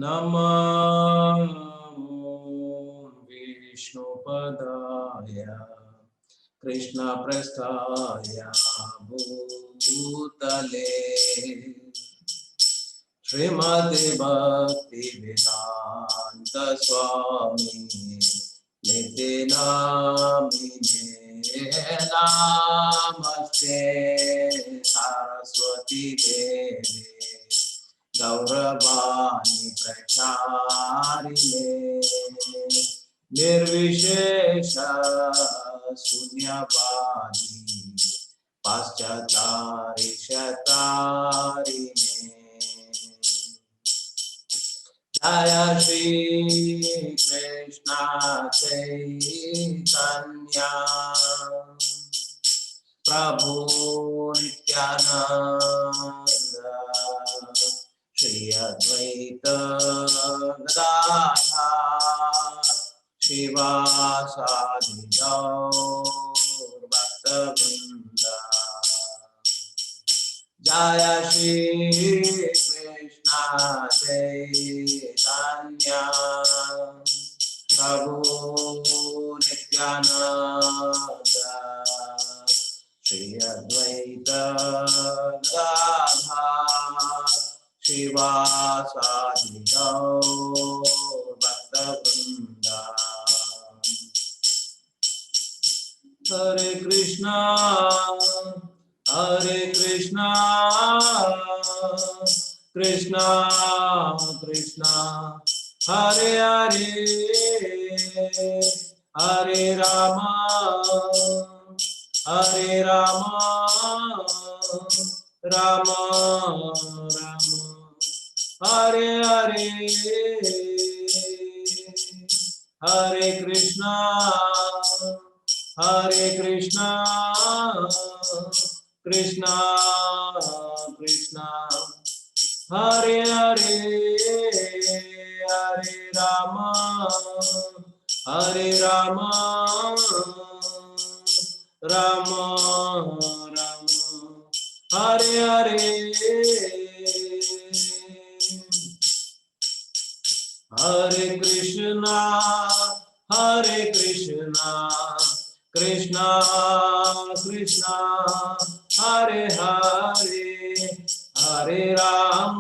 नमो विष्णुपदाय कृष्णप्रस्थाय भूतले श्रीमते भक्तिवेदांत स्वामी नित्य नामिने नमस्ते सरस्वती देवी गौरवाणी प्रचारिणे निर्विशेष शून्यवादी पाश्चात्तारिणे जय श्री कृष्ण चैतन्य प्रभु नित्यानंद श्री अद्वैत गदाधर शिवासादि गौर भक्तवृंद जय श्री कृष्ण चैतन्य प्रभु नित्यानंद श्री अद्वैत गदाधर शिवासादि गौर भक्तवृंद हरे कृष्णा कृष्णा कृष्णा हरे हरे हरे रामा राम राम हरे हरे हरे कृष्णा कृष्णा कृष्णा हरे हरे हरे राम राम राम हरे हरे हरे कृष्णा कृष्णा कृष्णा हरे हरे हरे राम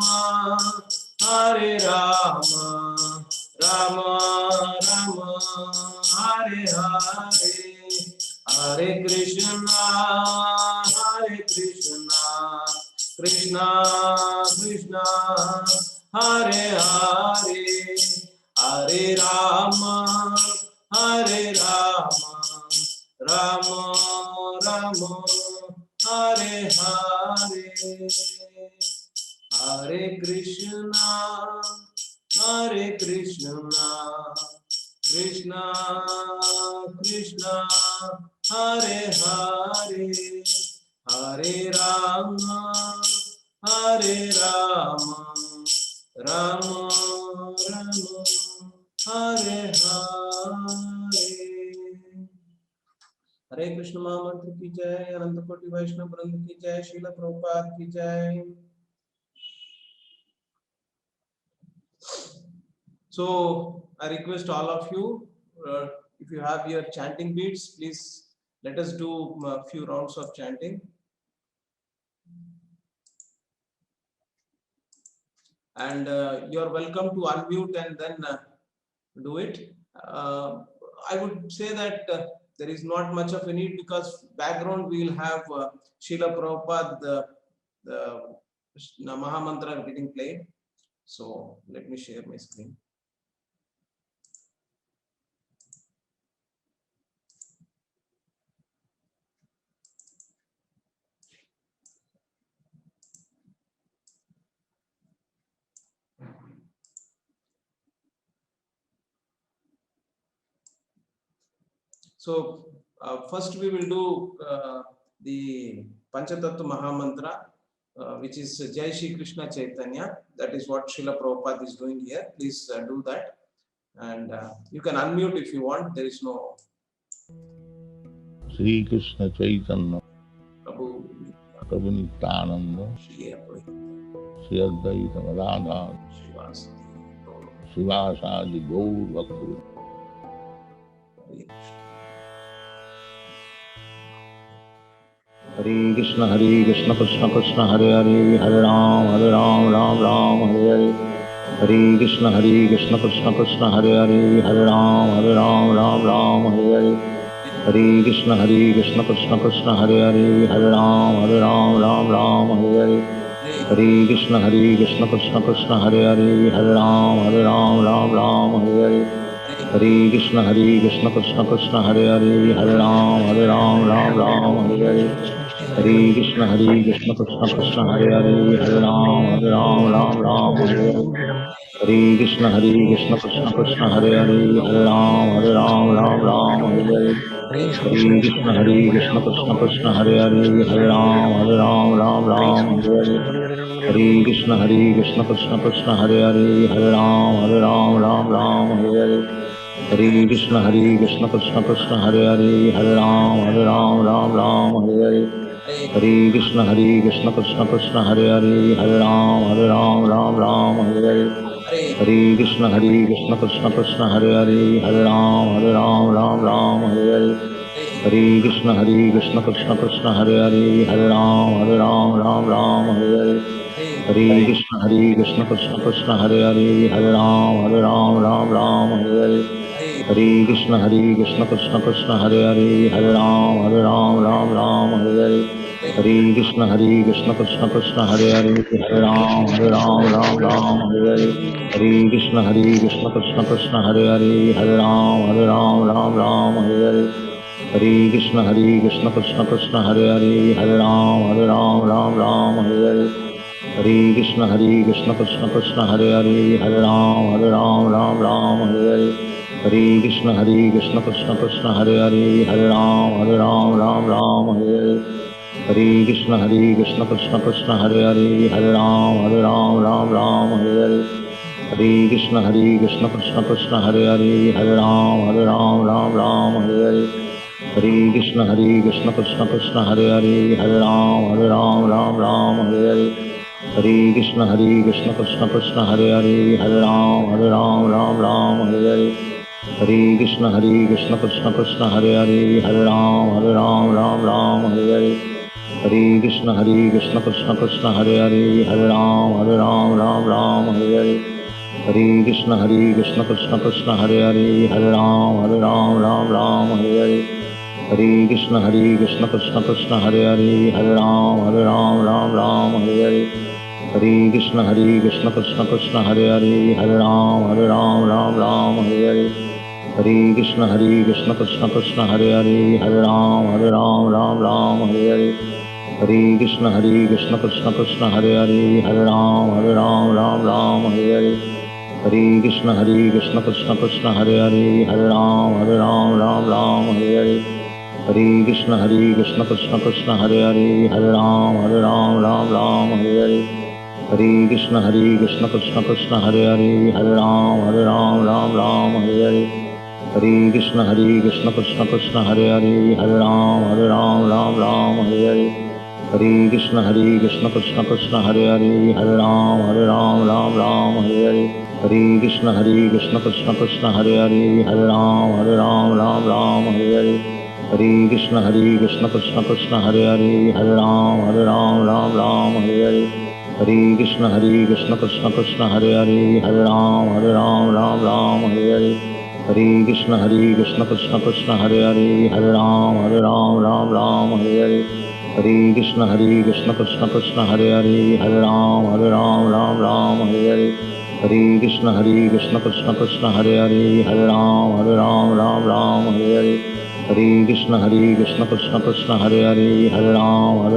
राम राम हरे हरे हरे कृष्णा कृष्णा कृष्णा हरे हरे हरे राम राम राम हरे हरे हरे कृष्णा कृष्णा कृष्णा हरे हरे हरे राम राम राम हरे हरे। हरे कृष्ण महामंत्र की जय, अनंत कोटि वैष्णव वृंद की जय, श्रील प्रभुपाद की जय। So I request all of you, if you have your chanting beats, please let us do a few rounds of chanting. And you are welcome to unmute and then do it. I would say that there is not much of a need, because background we will have Srila Prabhupada, the Mahamantra getting played. So let me share my screen. So first we will do the Panchatattva Mahamantra, which is Jai Shri Krishna Chaitanya. That is what Srila Prabhupada is doing here. Please do that. And you can unmute if you want. There is no. Shri Krishna Chaitanya Prabhu Nityananda Shri Advaita Radha Srivasadi Gaur Bhakti. Hare Krishna Krishna Krishna Hare Hare Hare Ram Ram Ram Hare Hare. Hare Krishna Krishna Krishna Hare Hare Hare Ram Ram Hare Hare. Hare Krishna Krishna Krishna Hare Hare Hare Ram Hare Hare. Hare Krishna Krishna Krishna Hare Hare Hare Ram Hare Hare. Hare Krishna Krishna Krishna Hare Hare Hare Ram Hare Hare. Hare Krishna Krishna Krishna Hare Hare Hare Ram Hare Hare. Hare Krishna Krishna Krishna Hare Hare Hare Ram Hare Hare. Hare Krishna Krishna Krishna Hare Hare Hare Ram Hare Hare. Hare Krishna Krishna Krishna Hare Hare Hare Ram Hare Hare. Hare Krishna Krishna Krishna Hare Hare Hare Ram Hare Hare. Hare Krishna Krishna Krishna Hare Hare Hare Ram Hare Hare. Hare Krishna Krishna Krishna Hare Hare Hare Ram Hare Hare. Hare Krishna Krishna Krishna Hare Hare Hare Ram Hare Hare. Hare Krishna Krishna Krishna Hare Hare Hare Ram Hare Hare. Hare Krishna Krishna Krishna Hare Hare Hare Ram Hare Hare. Hare Krishna Krishna Krishna Hare Hare Hare Ram Hare Hare. Hare Krishna Krishna Krishna Hare Hare Hare Ram Hare Hare. Hare Krishna Krishna Krishna Hare Hare Hare Ram Hare Hare. Hare Krishna Krishna Krishna Hare Hare Hare Ram Hare Hare. Hare Krishna Krishna Krishna Hare Hare Hare Ram Hare Hare. Hare Krishna Krishna Krishna Hare Hare Hare Ram Hare Hare. Hare Krishna Krishna Krishna Hare Hare Hare Ram Hare Hare. Hare Krishna Krishna Krishna Hare Hare Hare Ram Hare Hare. Hare Krishna Krishna Krishna Hare Hare Hare Ram Hare Hare. Hare Krishna Krishna Krishna Hare Hare Hare Ram Hare Hare. Hare Krishna Krishna Krishna Hare Hare Hare Ram Hare Hare. Hare Krishna Krishna Krishna Hare Hare Hare Ram Hare Hare. Hare Krishna Krishna Krishna Hare Hare Hare Ram Hare Hare. Hare Krishna Krishna Krishna Hare Hare Hare Ram Hare Hare. Hare Krishna Krishna Krishna Hare Hare Hare Ram Hare Hare. Hare Krishna Krishna Krishna Hare Hare Hare Ram Hare Hare. Hare Krishna Krishna Krishna Hare Hare Hare Ram Hare Hare. Hare Krishna Krishna Krishna Hare Hare Hare Ram Hare Hare. Hare Krishna Krishna Krishna Hare Hare Hare Ram Hare Hare. Hare Krishna Krishna Krishna Hare Hare Hare Ram Hare Hare. Hare Krishna Krishna Krishna Hare Hare Hare Ram Hare Hare. Hare Krishna Krishna Krishna Hare Hare Hare Ram Hare Hare. Hare Krishna Krishna Krishna Hare Hare Hare Ram Hare Hare. Hare Krishna Krishna Krishna Hare Hare Hare Ram Hare Hare. Hare Krishna Krishna Krishna Hare Hare Hare Ram Hare Hare. Hare Krishna Krishna Krishna Hare Hare Hare Ram Hare Hare. Hare Krishna Krishna Krishna Hare Hare Hare Ram Hare Hare. Hare Krishna Krishna Krishna Hare Hare Hare Ram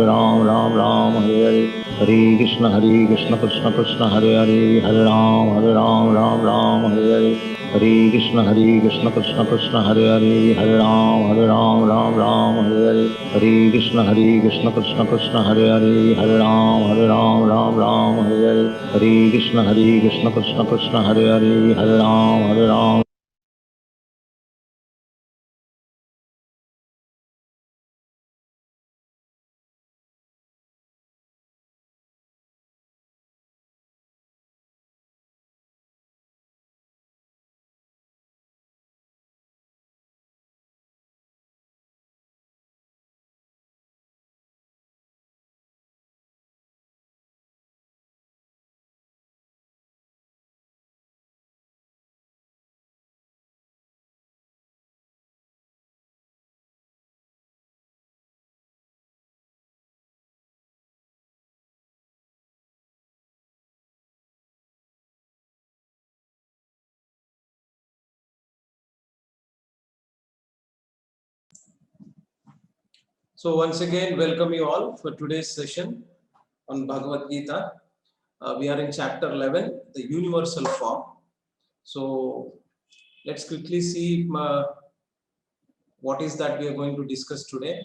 Hare Hare. Hare Krishna Krishna Krishna Hare Hare Hare Ram Hare Hare. Hare Krishna Krishna Krishna Hare Hare Hare Ram Ram Ram Hare Hare Hare Krishna Krishna Krishna Hare Hare Hare Ram Ram Ram Hare Hare Hare Krishna Krishna Krishna Hare Hare Hare Ram So once again, welcome you all for today's session on Bhagavad Gita. We are in chapter 11, the universal form. So let's quickly see what is that we are going to discuss today.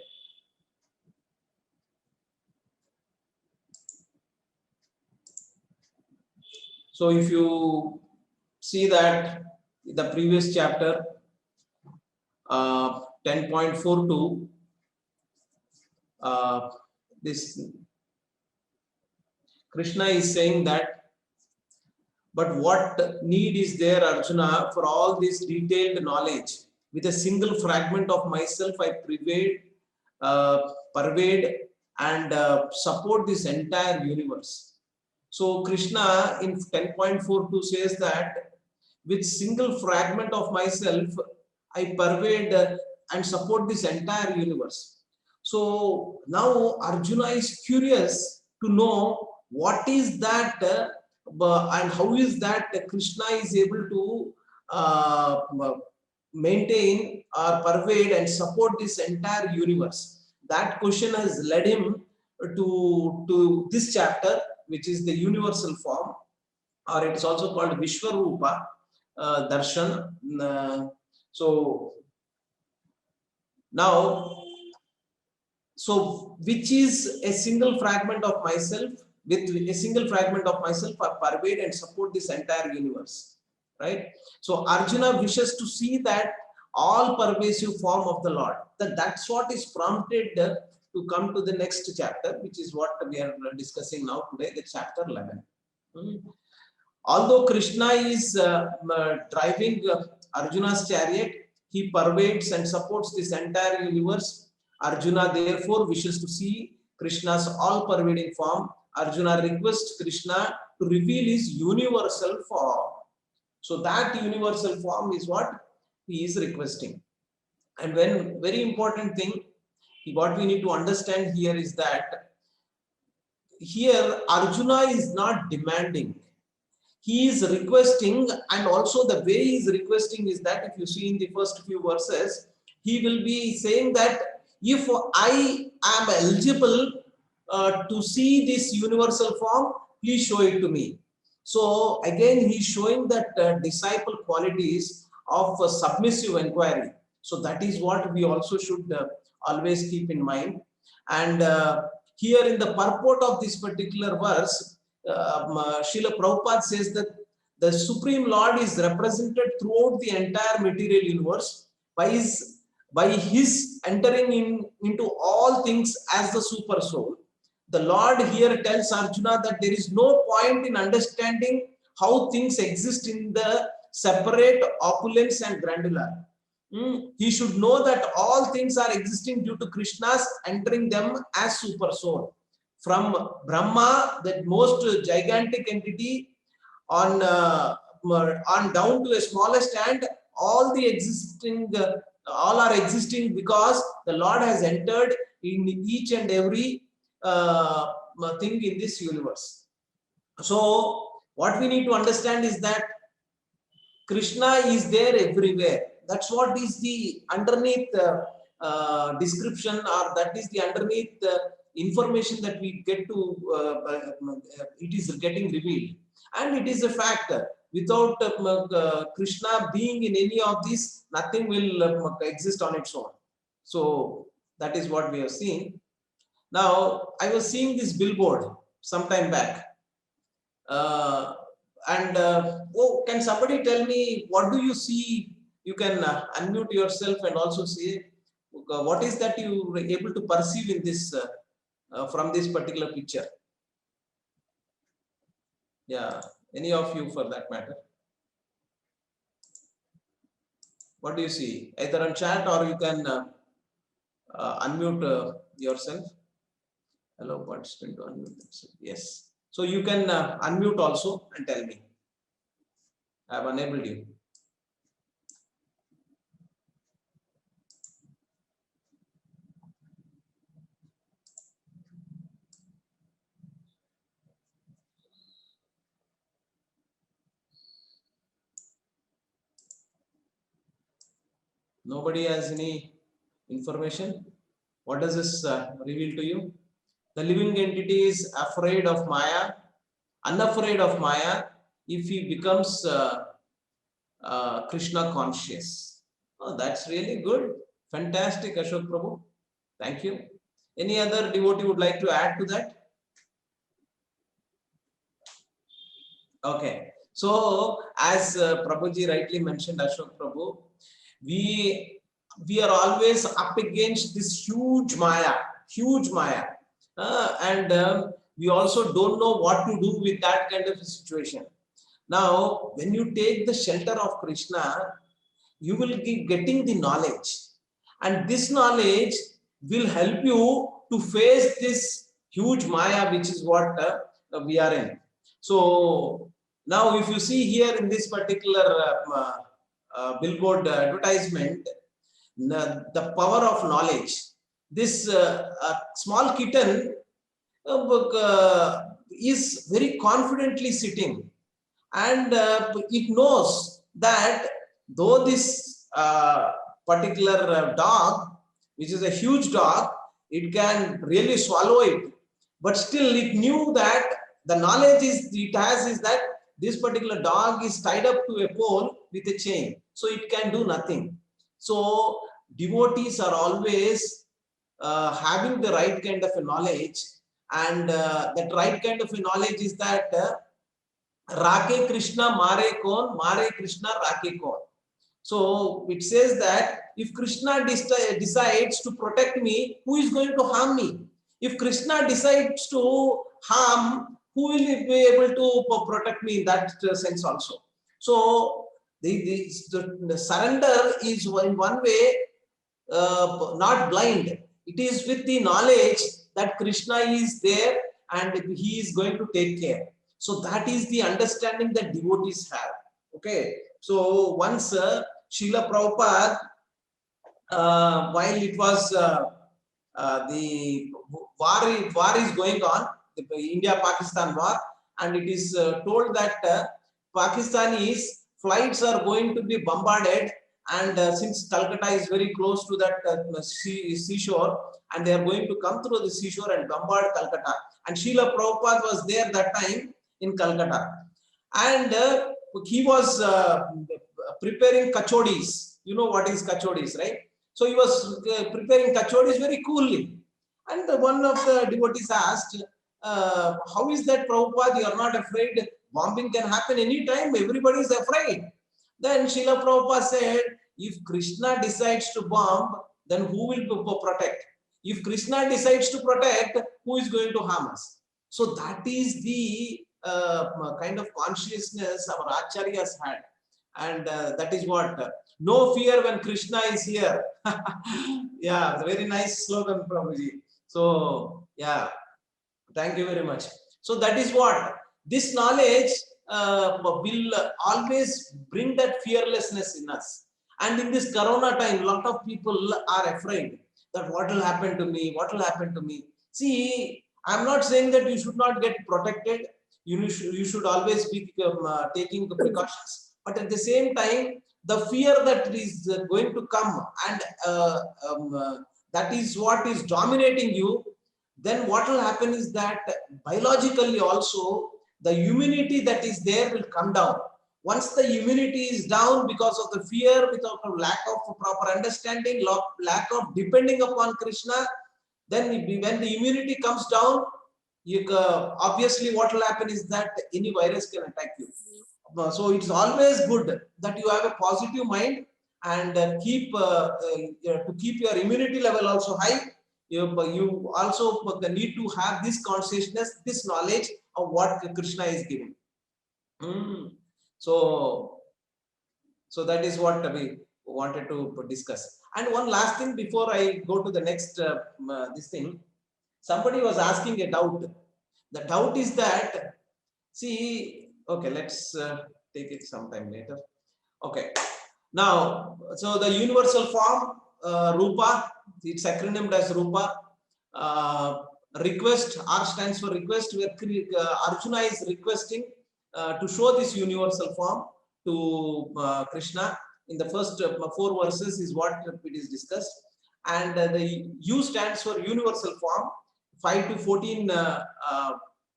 So if you see that the previous chapter 10.42, this Krishna is saying that, but what need is there, Arjuna, for all this detailed knowledge? With a single fragment of myself, I pervade and support this entire universe. So Krishna in 10.42 says that with single fragment of myself, I pervade and support this entire universe. So now Arjuna is curious to know what is that and how is that Krishna is able to maintain or pervade and support this entire universe. That question has led him to this chapter, which is the universal form, or it is also called Vishwarupa Darshan. So now, so which is a single fragment of myself, with a single fragment of myself I pervade and support this entire universe, right? So Arjuna wishes to see that all pervasive form of the Lord. That's what is prompted to come to the next chapter, which is what we are discussing now today, the chapter 11. Although Krishna is driving Arjuna's chariot, he pervades and supports this entire universe. Arjuna therefore wishes to see Krishna's all-pervading form. Arjuna requests Krishna to reveal his universal form. So that universal form is what he is requesting. And when very important thing, what we need to understand here is that here Arjuna is not demanding. He is requesting, and also the way he is requesting is that if you see in the first few verses, he will be saying that if I am eligible to see this universal form, please show it to me. So again, he is showing that disciple qualities of submissive inquiry. So that is what we also should always keep in mind. And here in the purport of this particular verse, Srila Prabhupada says that the Supreme Lord is represented throughout the entire material universe by his entering into all things as the super soul. The Lord here tells Arjuna that there is no point in understanding how things exist in the separate opulence and grandeur. He should know that all things are existing due to Krishna's entering them as super soul. From Brahma, that most gigantic entity, on down to a smallest ant, all are existing because the Lord has entered in each and every thing in this universe. So what we need to understand is that Krishna is there everywhere. That's what is the underneath description, or that is the underneath information that we get to, it is getting revealed. And it is a fact without Krishna being in any of these, nothing will exist on its own. So that is what we have seen. Now, I was seeing this billboard some time back. Oh, can somebody tell me, what do you see? You can unmute yourself and also say, what is that you were able to perceive in this from this particular picture? Yeah, any of you for that matter. What do you see? Either on chat or you can unmute yourself. Hello, participant to unmute themselves. Yes. So you can unmute also and tell me. I have enabled you. Nobody has any information? What does this reveal to you? The living entity is afraid of Maya, unafraid of Maya if he becomes Krishna conscious. Oh, that's really good. Fantastic, Ashok Prabhu. Thank you. Any other devotee would like to add to that? Okay. So, as Prabhuji rightly mentioned, Ashok Prabhu, we are always up against this huge Maya, and we also don't know what to do with that kind of a situation. Now, when you take the shelter of Krishna, you will be getting the knowledge, and this knowledge will help you to face this huge Maya, which is what we are in. So now, if you see here in this particular billboard advertisement, the power of knowledge. This small kitten is very confidently sitting, and it knows that though this particular dog, which is a huge dog, it can really swallow it, but still it knew that the knowledge it has is that this particular dog is tied up to a pole with a chain, so it can do nothing. So devotees are always having the right kind of a knowledge, and that right kind of a knowledge is that Rake Krishna Mare Kon, Mare Krishna Rake Kon. So it says that if Krishna decides to protect me, who is going to harm me? If Krishna decides to harm, who will be able to protect me in that sense also? So the surrender is in one way not blind. It is with the knowledge that Krishna is there and he is going to take care. So that is the understanding that devotees have. Okay. So once Srila Prabhupada, while it was the war is going on, the India-Pakistan war, and it is told that Pakistanis flights are going to be bombarded, and since Calcutta is very close to that seashore, and they are going to come through the seashore and bombard Calcutta. And Srila Prabhupada was there that time in Calcutta, and he was preparing kachodis. You know what is kachodis, right? So he was preparing kachodis very coolly, and one of the devotees asked, how is that, Prabhupada? You are not afraid? Bombing can happen anytime. Everybody is afraid. Then Srila Prabhupada said, if Krishna decides to bomb, then who will protect? If Krishna decides to protect, who is going to harm us? So that is the kind of consciousness our acharyas had. And that is what, no fear when Krishna is here. Yeah, very nice slogan, Prabhuji. So, yeah, thank you very much. So that is what, this knowledge will always bring that fearlessness in us. And in this Corona time, a lot of people are afraid that what will happen to me, what will happen to me. See, I'm not saying that you should not get protected. You should always be taking the precautions. But at the same time, the fear that is going to come, and that is what is dominating you, then what will happen is that biologically also, the immunity that is there will come down. once the immunity is down because of the fear, because of lack of proper understanding, lack of depending upon Krishna, then when the immunity comes down, obviously what will happen is that any virus can attack you. So it's always good that you have a positive mind and to keep your immunity level also high. You also need to have this consciousness, this knowledge of what Krishna is giving. So that is what we wanted to discuss. And one last thing before I go to the next this thing, somebody was asking a doubt. The doubt is that, see, okay, let's take it sometime later. Okay, now, so the universal form, Rupa, it's acronymed as Rupa. Request, R stands for request, where Arjuna is requesting to show this universal form to Krishna. In the first 4 verses is what it is discussed. And the U stands for universal form, 5 to 14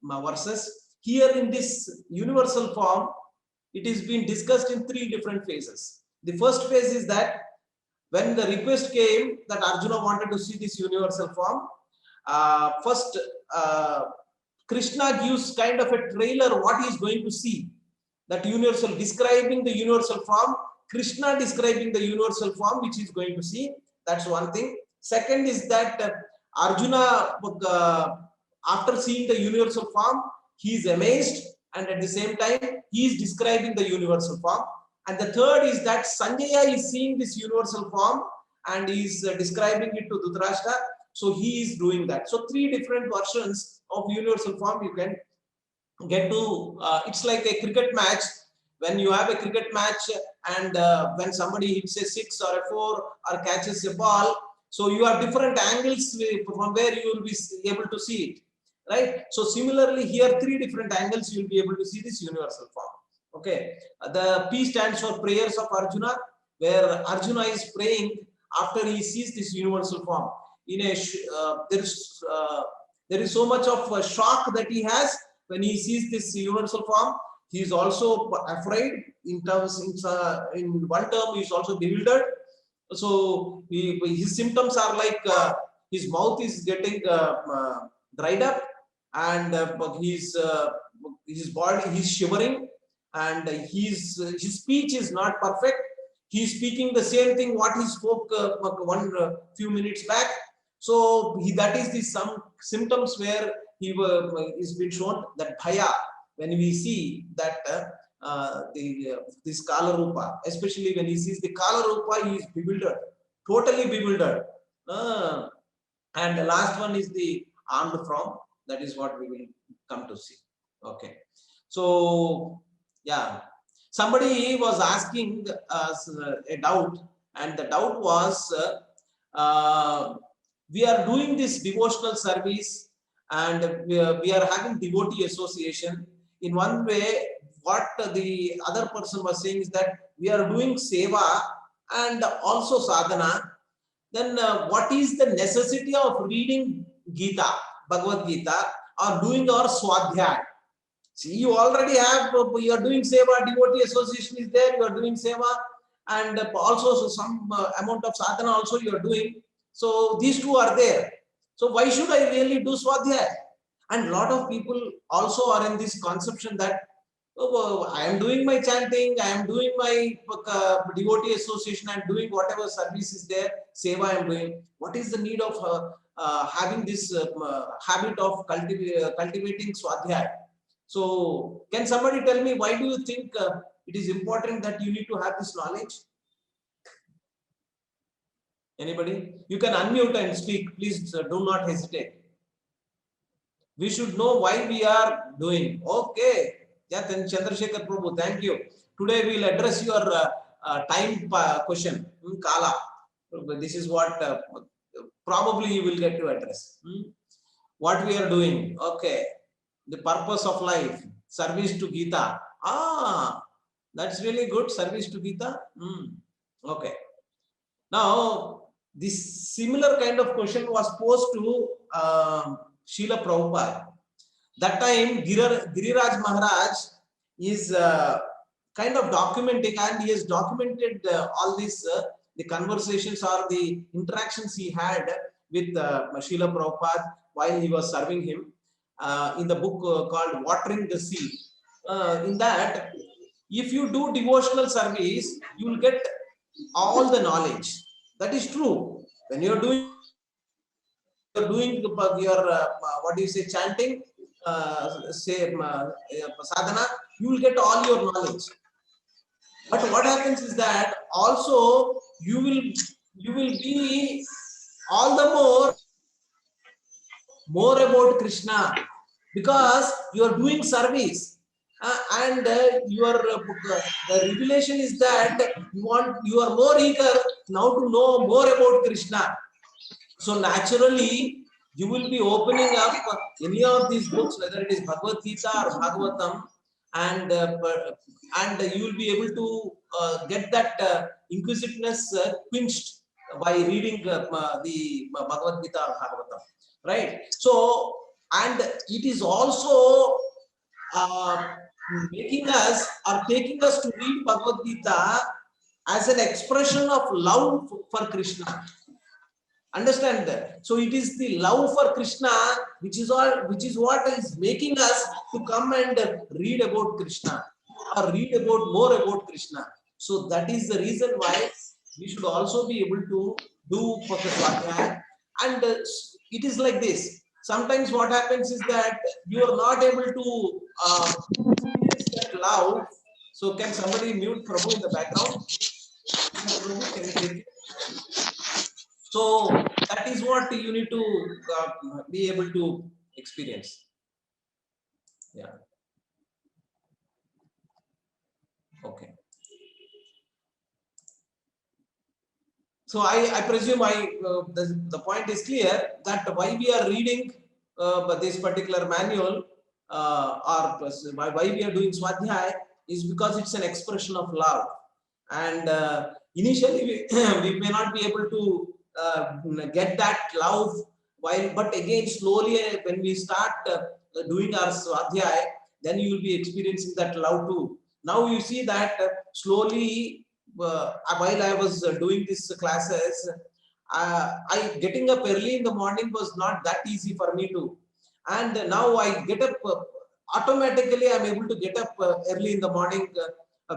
verses. Here in this universal form, it is being discussed in 3 different phases. The first phase is that when the request came that Arjuna wanted to see this universal form, first Krishna gives kind of a trailer what he is going to see. That universal, describing the universal form, Krishna describing the universal form which he is going to see. That's one thing. Second is that Arjuna, after seeing the universal form, he is amazed, and at the same time he is describing the universal form. And the third is that Sanjaya is seeing this universal form and he is describing it to Dhritarashtra. So he is doing that. So 3 different versions of universal form you can get to. It's like a cricket match. When you have a cricket match and when somebody hits a 6 or a 4 or catches a ball, so you have different angles from where you will be able to see it, right? So similarly here, 3 different angles you will be able to see this universal form. Okay, the P stands for prayers of Arjuna, where Arjuna is praying after he sees this universal form. In a there is so much of shock that he has when he sees this universal form. He is also afraid. In one term, he is also bewildered. So his symptoms are like his mouth is getting dried up, and his body, he's shivering, and his speech is not perfect. He's speaking the same thing what he spoke few minutes back. So that is the some symptoms where he is been shown that bhaya. When we see that this Kala Rupa, especially when he sees the Kala Rupa, he is bewildered, totally bewildered. And the last one is the armed from. That is what we will come to see. Okay. So yeah, somebody was asking us a doubt, and the doubt was we are doing this devotional service, and we are having devotee association. In one way, what the other person was saying is that we are doing seva and also sadhana. Then what is the necessity of reading Gita, Bhagavad Gita, or doing our swadhyaya? See, you already have, you are doing seva, devotee association is there, you are doing seva, and also some amount of sadhana also you are doing. So these 2 are there. So why should I really do swadhyaya? And a lot of people also are in this conception that I am doing my chanting, I am doing my devotee association, I am doing whatever service is there, seva I am doing. What is the need of having this habit of cultivating swadhyaya? So can somebody tell me, why do you think it is important that you need to have this knowledge? Anybody? You can unmute and speak. Please do not hesitate. We should know why we are doing. Okay. Yeah, then Chandrasekhar Prabhu, thank you. Today we will address your time question, Kala. This is what probably you will get to address. What we are doing. Okay. The purpose of life, service to Gita. That's really good, service to Gita. Okay. Now, this similar kind of question was posed to Srila Prabhupada. That time, Giriraj Maharaj is kind of documenting, and he has documented all these the conversations or the interactions he had with Srila Prabhupada while he was serving him in the book called Watering the Seed. In that, if you do devotional service, you will get all the knowledge. That is true. When you're doing your what do you say, chanting, say sadhana, you will get all your knowledge. But what happens is that also you will be all the more about Krishna, because you are doing service. And the revelation is that you are more eager now to know more about Krishna. So naturally, you will be opening up any of these books, whether it is Bhagavad Gita or Bhagavatam, and you will be able to get that inquisitiveness quenched by reading the Bhagavad Gita or Bhagavatam, right? So, and it is also making us or taking us to read Bhagavad Gita as an expression of love for Krishna. Understand that? So it is the love for Krishna which is what is making us to come and read about Krishna or read about more about Krishna. So that is the reason why we should also be able to do Swadhyaya. And it is like this. Sometimes what happens is that you are not able to experience that love. So can somebody mute Prabhu in the background? Can you take it? So that is what you need to be able to experience. Yeah. Okay. So I presume the point is clear that why we are reading this particular manual or why we are doing Swadhyaya is because it's an expression of love. And initially we may not be able to get that love, but again slowly when we start doing our Swadhyaya, then you will be experiencing that love too. Now you see that slowly while I was doing these classes, getting up early in the morning was not that easy for me to, and now I get up automatically. I'm able to get up early in the morning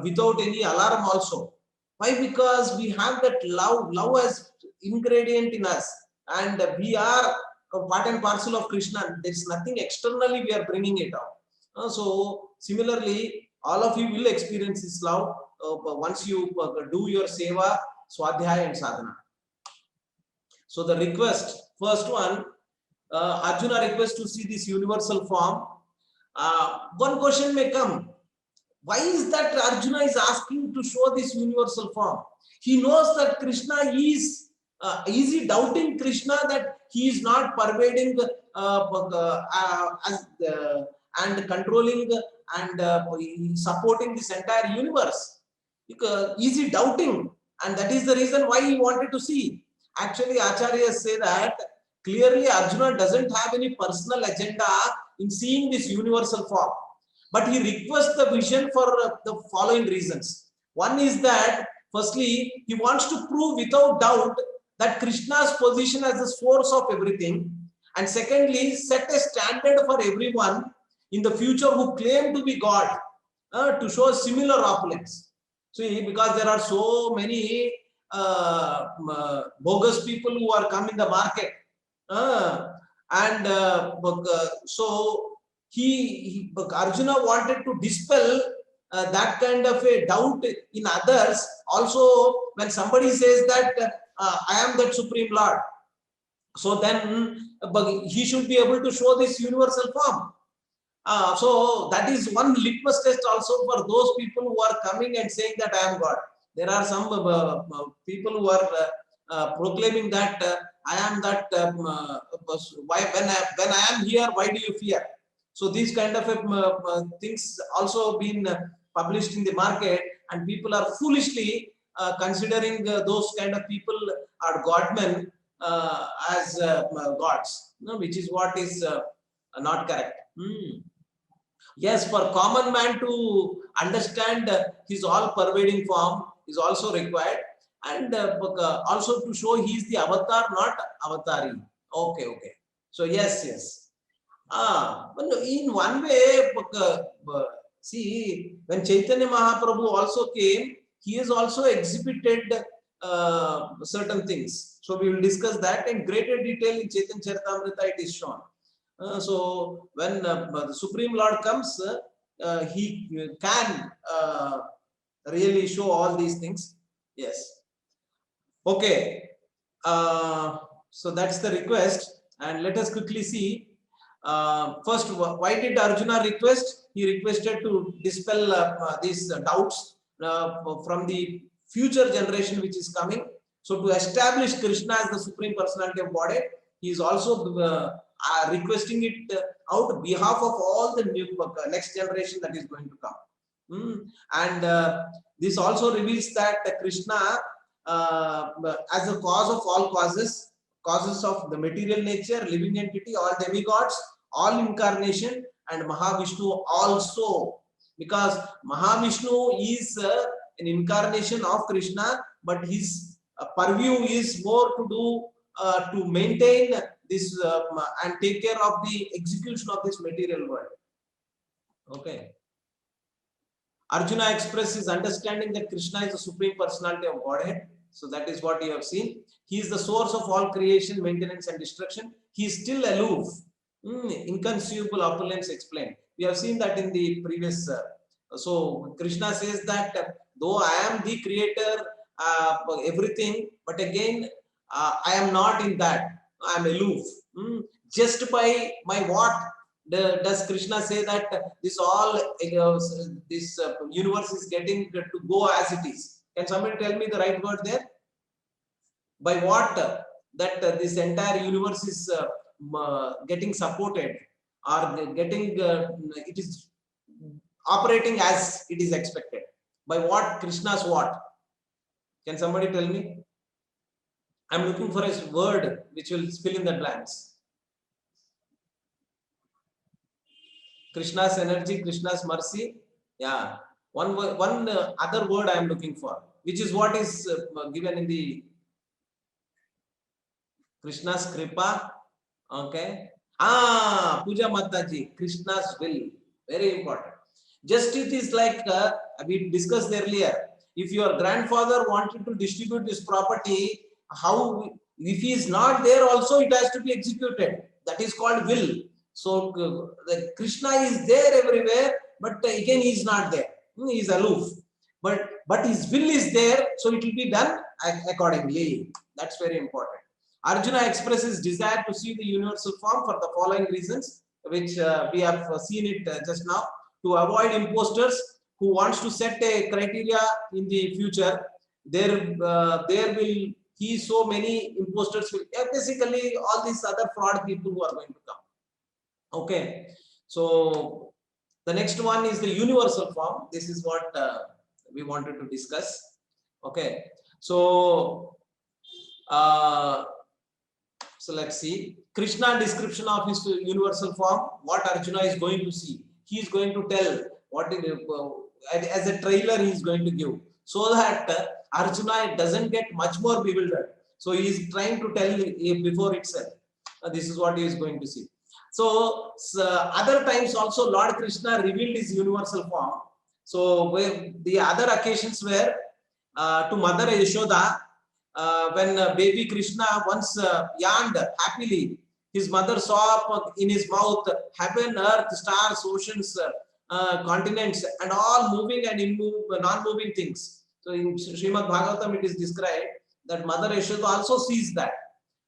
without any alarm also. Why? Because we have that love as ingredient in us, and we are a part and parcel of Krishna. There's nothing externally we are bringing it out. So similarly, all of you will experience this love once you do your seva, Swadhyaya and Sadhana. So the request, first one, Arjuna requests to see this universal form. One question may come. Why is that Arjuna is asking to show this universal form? He knows that Krishna is he doubting Krishna that he is not pervading and controlling and supporting this entire universe? Is he doubting? And that is the reason why he wanted to see. Actually, Acharyas say that clearly Arjuna doesn't have any personal agenda in seeing this universal form. But he requests the vision for the following reasons. One is that, firstly, he wants to prove without doubt that Krishna's position as the source of everything. And secondly, set a standard for everyone in the future who claim to be God to show similar opulence. See, because there are so many bogus people who are come in the market. So Arjuna wanted to dispel that kind of a doubt in others. Also, when somebody says that I am that Supreme Lord, so then he should be able to show this universal form. So that is one litmus test also for those people who are coming and saying that I am God. There are some people who are proclaiming that I am that. When I am here, why do you fear? So these kind of things also been published in the market, and people are foolishly considering those kind of people are godmen as gods, which is what is not correct. Yes, for common man to understand his all-pervading form is also required, and also to show he is the avatar, not avatari. Okay, okay. So yes, yes. In one way, see, when Chaitanya Mahaprabhu also came, he has also exhibited certain things. So we will discuss that in greater detail in Chaitanya Charitamrita. It is shown. So when the Supreme Lord comes, he can really show all these things. Yes. Okay. So that's the request, and let us quickly see. First, why did Arjuna request? He requested to dispel these doubts from the future generation which is coming. So to establish Krishna as the Supreme Personality of Godhead, he is also requesting it out on behalf of all the new next generation that is going to come. And this also reveals that Krishna, as the cause of all causes of the material nature, living entity, all demigods, all incarnation, and Mahavishnu also, because Mahavishnu is an incarnation of Krishna, but his purview is more to do to maintain this and take care of the execution of this material world. Okay. Arjuna expresses his understanding that Krishna is the Supreme Personality of Godhead. So that is what you have seen. He is the source of all creation, maintenance, and destruction. He is still aloof. Inconceivable opulence explained. We have seen that in the previous. So Krishna says that though I am the creator, everything, but again, I am not in that. I am aloof. Just by my what? Does Krishna say that this all this universe is getting to go as it is? Can somebody tell me the right word there? By what that this entire universe is getting supported or getting it is operating as it is expected? By what? Krishna's what? Can somebody tell me? I'm looking for a word which will fill in the blanks. Krishna's energy, Krishna's mercy. Yeah, one other word I am looking for, which is what is given in the Krishna's kripa. Okay. Puja Mataji, Krishna's will. Very important. Just it is like we discussed earlier. If your grandfather wanted to distribute this property, how, if he is not there also, it has to be executed. That is called will. So the Krishna is there everywhere, but again he is not there. He is aloof. But his will is there, so it will be done accordingly. That's very important. Arjuna expresses desire to see the universal form for the following reasons, which we have seen it just now. To avoid imposters who wants to set a criteria in the future, there will be so many imposters. Basically, all these other fraud people who are going to come. Okay, so the next one is the universal form. This is what we wanted to discuss. Okay, so so let's see Krishna description of his universal form. What Arjuna is going to see, he is going to tell what as a trailer he is going to give, so that Arjuna doesn't get much more bewildered. So he is trying to tell before itself. This is what he is going to see. So other times also Lord Krishna revealed his universal form. So the other occasions were to Mother Yashoda, when baby Krishna once yawned happily, his mother saw in his mouth heaven, earth, stars, oceans, continents, and all moving and non-moving things. So in Srimad Bhagavatam it is described that Mother Yashoda also sees that.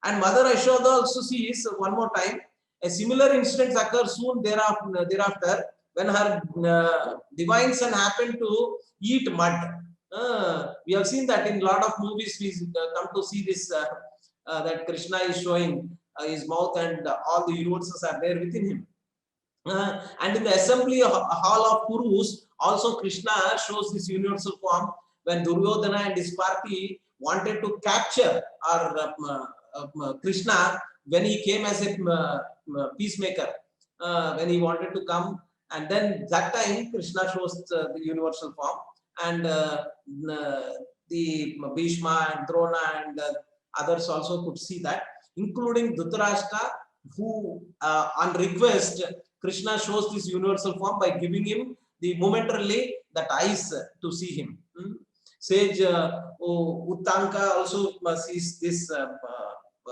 And Mother Yashoda also sees one more time. A similar incident occurs soon thereafter when her divine son happened to eat mud. We have seen that in a lot of movies. We come to see this that Krishna is showing his mouth and all the universes are there within him. And in the assembly hall of Kurus, also Krishna shows this universal form when Duryodhana and his party wanted to capture Krishna when he came as a peacemaker, when he wanted to come And then that time Krishna shows the universal form, and the Bhishma and Drona and others also could see that, including Dhritarashtra, who on request Krishna shows this universal form by giving him the momentarily that eyes to see him. Sage Uttanka also sees this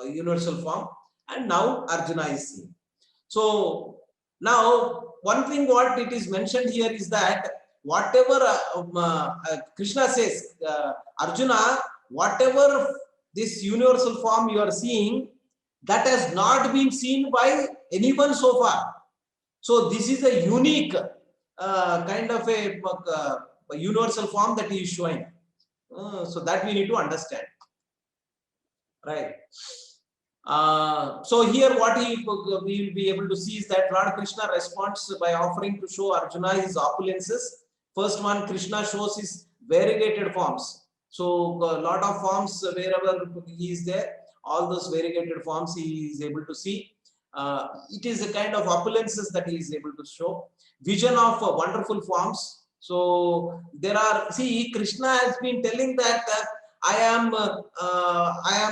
universal form, and now Arjuna is seeing. So now one thing what it is mentioned here is that whatever Krishna says, Arjuna, whatever this universal form you are seeing, that has not been seen by anyone so far. So this is a unique kind of a universal form that he is showing. So that we need to understand, right? So here what we will be able to see is that Lord Krishna responds by offering to show Arjuna his opulences. First one, Krishna shows his variegated forms. So a lot of forms wherever he is there, all those variegated forms he is able to see. It is a kind of opulences that he is able to show. Vision of wonderful forms. So there are, see, Krishna has been telling that I am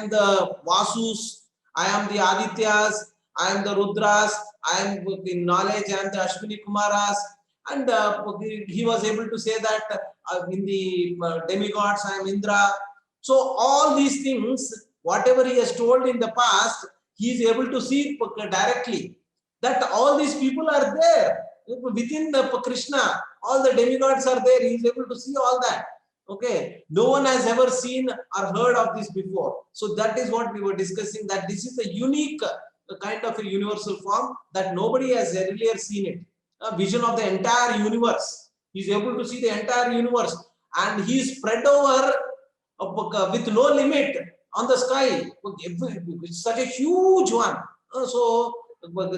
the Vasus, I am the Adityas, I am the Rudras, I am in knowledge, I am the Ashwini Kumaras, and he was able to say that in the demigods I am Indra. So all these things, whatever he has told in the past, he is able to see directly that all these people are there within the Krishna. All the demigods are there. He is able to see all that. Okay, no one has ever seen or heard of this before. So that is what we were discussing, that this is a unique kind of a universal form that nobody has earlier seen it. A vision of the entire universe. He is able to see the entire universe, and he is spread over with no limit on the sky. It's such a huge one. So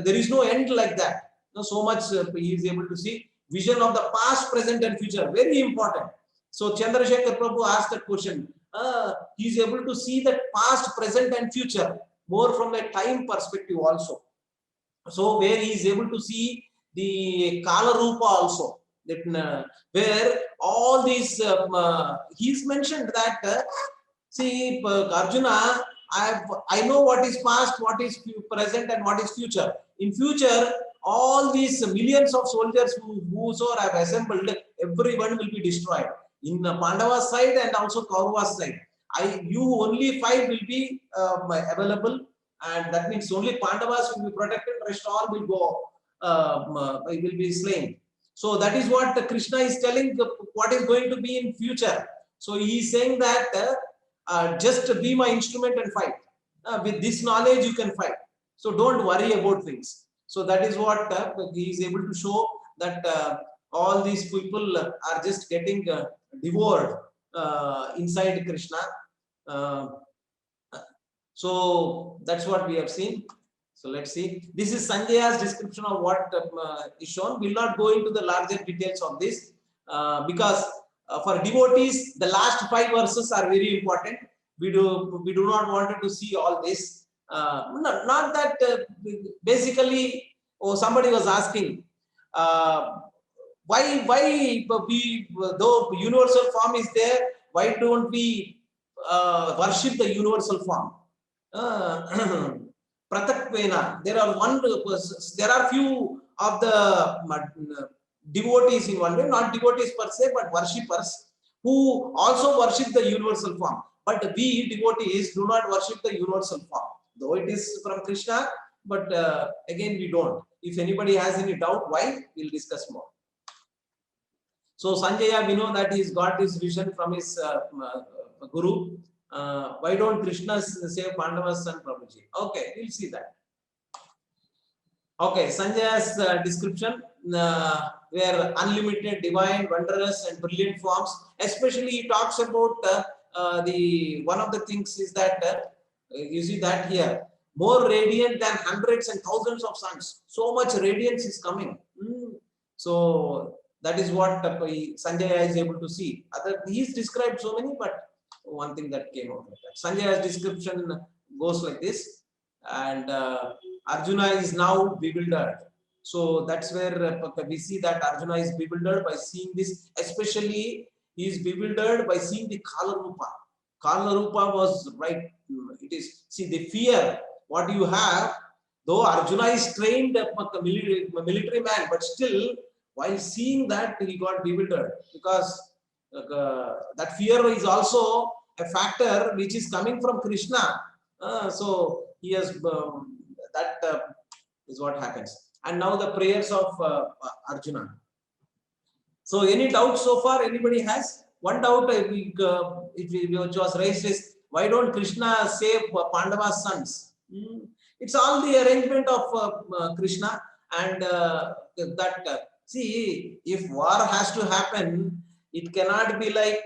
there is no end like that. So much he is able to see. Vision of the past, present and future. Very important. So Chandrasekhar Prabhu asked that question. He is able to see the past, present and future more from a time perspective also. So where he is able to see the Kala Rupa also. That, where all these, he's mentioned that, see, Arjuna, I know what is past, what is present and what is future. In future, all these millions of soldiers whosoever have assembled, everyone will be destroyed. In Pandava's side and also Kaurava's side. You only 5 will be available, and that means only Pandavas will be protected, rest all will go, will be slain. So that is what Krishna is telling, what is going to be in future. So he is saying that just be my instrument and fight. With this knowledge you can fight. So don't worry about things. So that is what he is able to show, that all these people are just getting devoured inside Krishna. So that's what we have seen. So let's see. This is Sanjaya's description of what is shown. We'll not go into the larger details of this because for devotees, the last 5 verses are very important. We do not want to see all this. Not that basically. Oh, somebody was asking why we, though universal form is there, why don't we worship the universal form? Pratakvena. There are few of the devotees in one way, not devotees per se, but worshippers who also worship the universal form. But we devotees do not worship the universal form, though it is from Krishna. But again, we don't. If anybody has any doubt why, we'll discuss more. So Sanjaya, we know that he's got this vision from his guru. Why don't Krishna save Pandava's son Prabhuji? Okay, we'll see that. Okay, Sanjaya's description, where unlimited, divine, wondrous and brilliant forms. Especially he talks about the one of the things is that you see that here, more radiant than hundreds and thousands of suns. So much radiance is coming. So that is what Sanjaya is able to see. He's described so many, but one thing that came out of that. Sanjaya's description goes like this, and Arjuna is now bewildered. So that's where we see that Arjuna is bewildered by seeing this. Especially, he is bewildered by seeing the Kala Rupa. Kala Rupa was right. It is, see, the fear what you have. Though Arjuna is trained military man, but still, while seeing that, he got bewildered because that fear is also a factor which is coming from Krishna. So he has that is what happens. And now the prayers of Arjuna. So any doubt so far? Anybody has? One doubt which was raised is, why don't Krishna save Pandava's sons? It's all the arrangement of Krishna, and see, if war has to happen, it cannot be like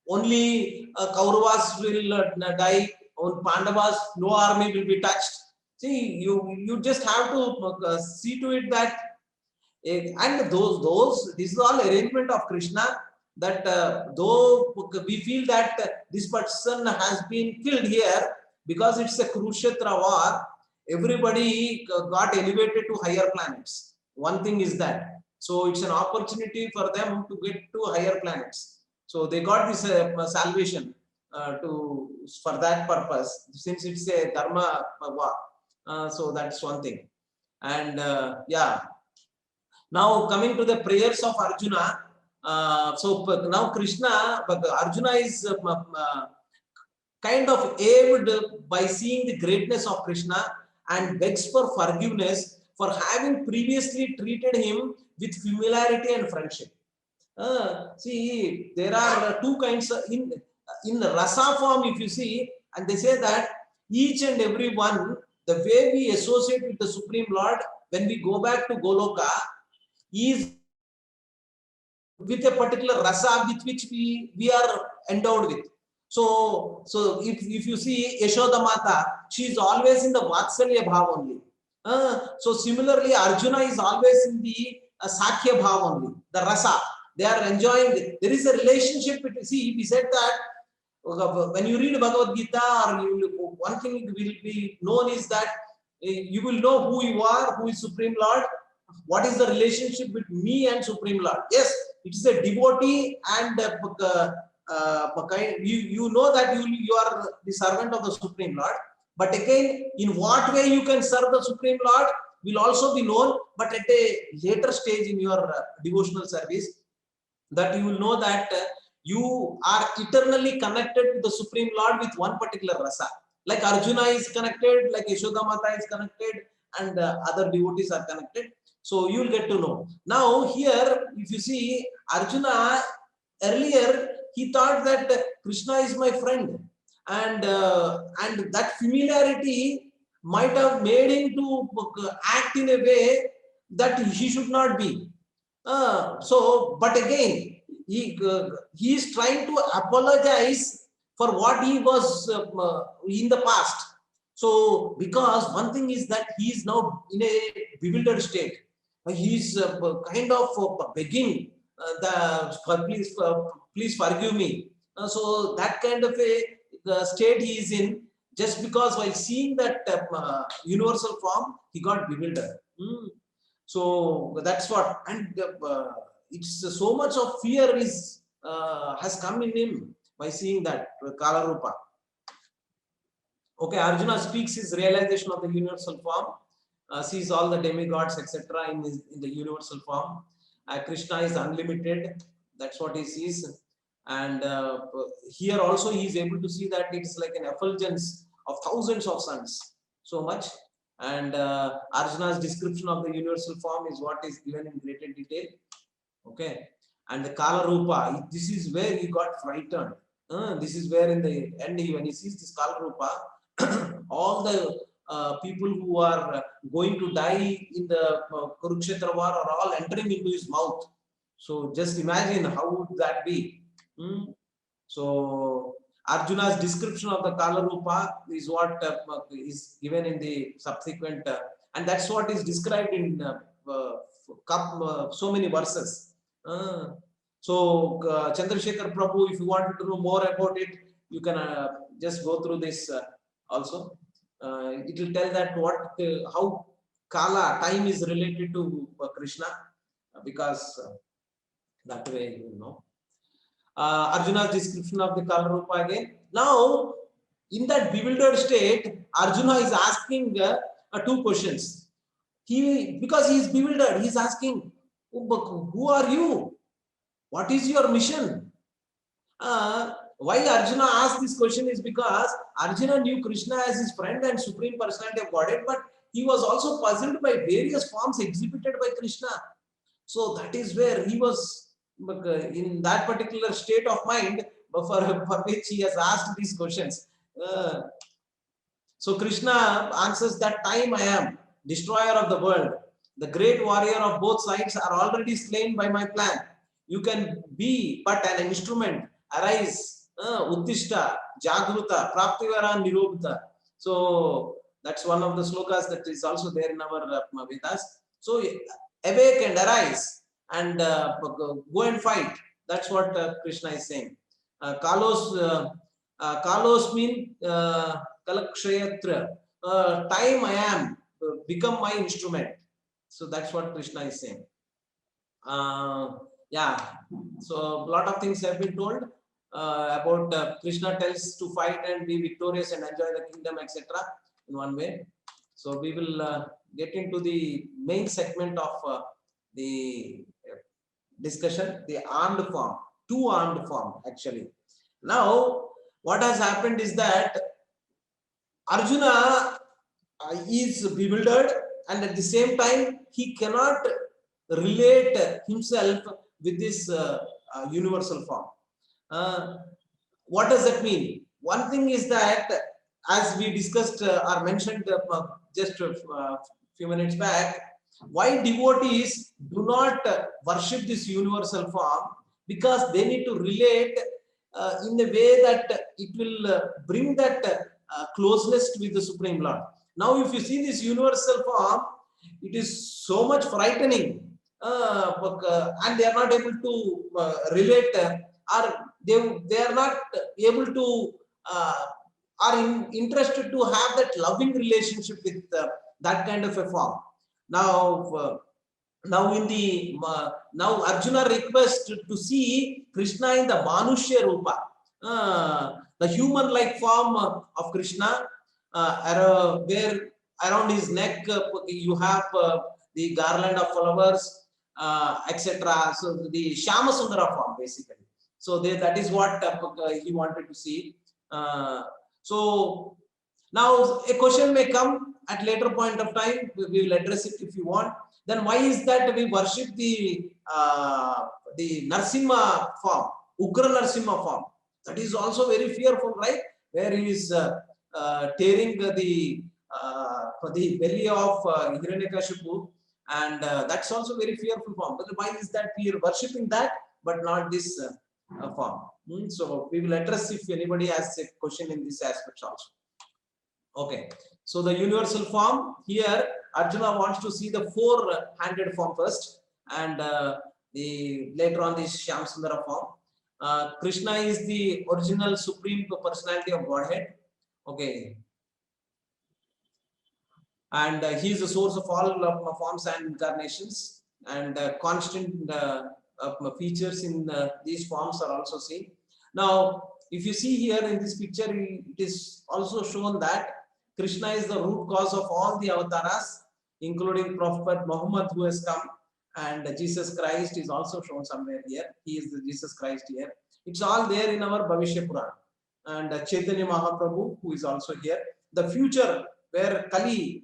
only Kauravas will die, on Pandavas no army will be touched. See, you just have to see to it that, and this is all arrangement of Krishna, that though we feel that this person has been killed here because it's a Kurukshetra war, everybody got elevated to higher planets. One thing is that, so it's an opportunity for them to get to higher planets. So they got this salvation for that purpose, since it's a dharma war. So that's one thing. And yeah. Now coming to the prayers of Arjuna, so now Arjuna is kind of awed by seeing the greatness of Krishna and begs for forgiveness for having previously treated him with familiarity and friendship. See, there are two kinds in rasa form, if you see, and they say that each and every one, the way we associate with the Supreme Lord when we go back to Goloka, is with a particular rasa with which we are endowed with. So if you see Yashoda Mata, she is always in the Vatsalya Bhav only. So similarly, Arjuna is always in the Sakhya Bhav only, the rasa. They are enjoying. There is a relationship. See, we said that when you read Bhagavad Gita, or one thing will be known is that you will know who you are, who is Supreme Lord. What is the relationship between me and Supreme Lord? Yes, it is a devotee, and you know that you are the servant of the Supreme Lord. But again, in what way you can serve the Supreme Lord will also be known, but at a later stage in your devotional service, that you will know that you are eternally connected to the Supreme Lord with one particular rasa. Like Arjuna is connected, like Yashoda Mata is connected, and other devotees are connected. So you will get to know. Now here, if you see, Arjuna earlier, he thought that Krishna is my friend, and that familiarity might have made him to act in a way that he should not be. But again, he is trying to apologize for what he was in the past. So because one thing is that he is now in a bewildered state. He is kind of begging please forgive me. So that kind of a state he is in, just because while seeing that universal form, he got bewildered. So that's what, and it's so much of fear is has come in him by seeing that Kala Rupa. Okay, Arjuna speaks his realization of the universal form, sees all the demigods, etc. in the universal form. Krishna is unlimited. That's what he sees. And here also he is able to see that it's like an effulgence of thousands of suns. So much. And Arjuna's description of the universal form is what is given in greater detail. Okay. And the Kala Rupa, this is where he got frightened. This is where in the end, when he sees this Kala Rupa, all the people who are going to die in the Kurukshetra war are all entering into his mouth. So just imagine how would that be. So Arjuna's description of the Kala Rupa is what is given in the subsequent, and that's what is described in so many verses. So Chandrasekhar Prabhu, if you wanted to know more about it, you can just go through this also. It will tell that how Kala, time is related to Krishna because that way, you know. Arjuna's description of the Kala Rupa again. Now, in that bewildered state, Arjuna is asking 2 questions. Because he is bewildered, he is asking, who are you? What is your mission? Why Arjuna asked this question is because Arjuna knew Krishna as his friend and supreme personality of Godhead, but he was also puzzled by various forms exhibited by Krishna. So that is where he was in that particular state of mind for which he has asked these questions. So Krishna answers that time I am, destroyer of the world. The great warrior of both sides are already slain by my plan. You can be but an instrument. Arise, Uttishta, Jagruta, Praptivara, Nirobhita. So that's one of the slokas that is also there in our Vedas. So awake and arise and go and fight. That's what Krishna is saying. Kalos mean Kalakshayatra. Time I am, become my instrument. So that's what Krishna is saying. Yeah, so a lot of things have been told about Krishna tells to fight and be victorious and enjoy the kingdom, etc. in one way. So we will get into the main segment of the discussion, the armed form, 2 armed form actually. Now, what has happened is that Arjuna is bewildered, and at the same time he cannot relate himself with this universal form. What does that mean? One thing is that, as we discussed or mentioned just a few minutes back, why devotees do not worship this universal form, because they need to relate in a way that it will bring that closeness with the Supreme Lord. Now, if you see this universal form, it is so much frightening, and they are not able to relate, or they are not able to are interested to have that loving relationship with that kind of a form. Now, now Arjuna requests to see Krishna in the Manushya Rupa, the human-like form of Krishna, where around his neck you have the garland of flowers, etc. So the Shama Sundara form basically. So that is what he wanted to see. So now a question may come at later point of time. We will address it if you want. Then why is that we worship the Narsimha form, Ugra Narsimha form? That is also very fearful, right? Where he is tearing the belly of Hiranyakashipu, and that's also very fearful form. But why is that we are worshipping that, but not this form? So we will address if anybody has a question in this aspect also. Okay, so the universal form here, Arjuna wants to see the 4-handed form first, and later on this Shyamsundara form. Krishna is the original supreme personality of Godhead. Okay, and he is the source of all forms and incarnations, and constant features in these forms are also seen. Now, if you see here in this picture, it is also shown that Krishna is the root cause of all the avatars, including Prophet Muhammad who has come, and Jesus Christ is also shown somewhere here. He is the Jesus Christ here. It's all there in our Bhavishya Purana. And Chaitanya Mahaprabhu, who is also here. The future where Kalki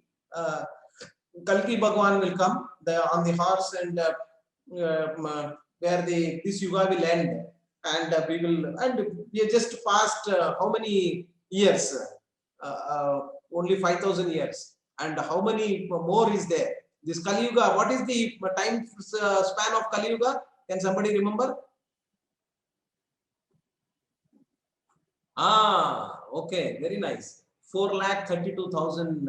Bhagwan will come on the horse, and where this yuga will end, and we have just passed how many years? Only 5,000 years, and how many more is there? This Kali Yuga, what is the time span of Kali Yuga? Can somebody remember? Okay, very nice. 4,32,000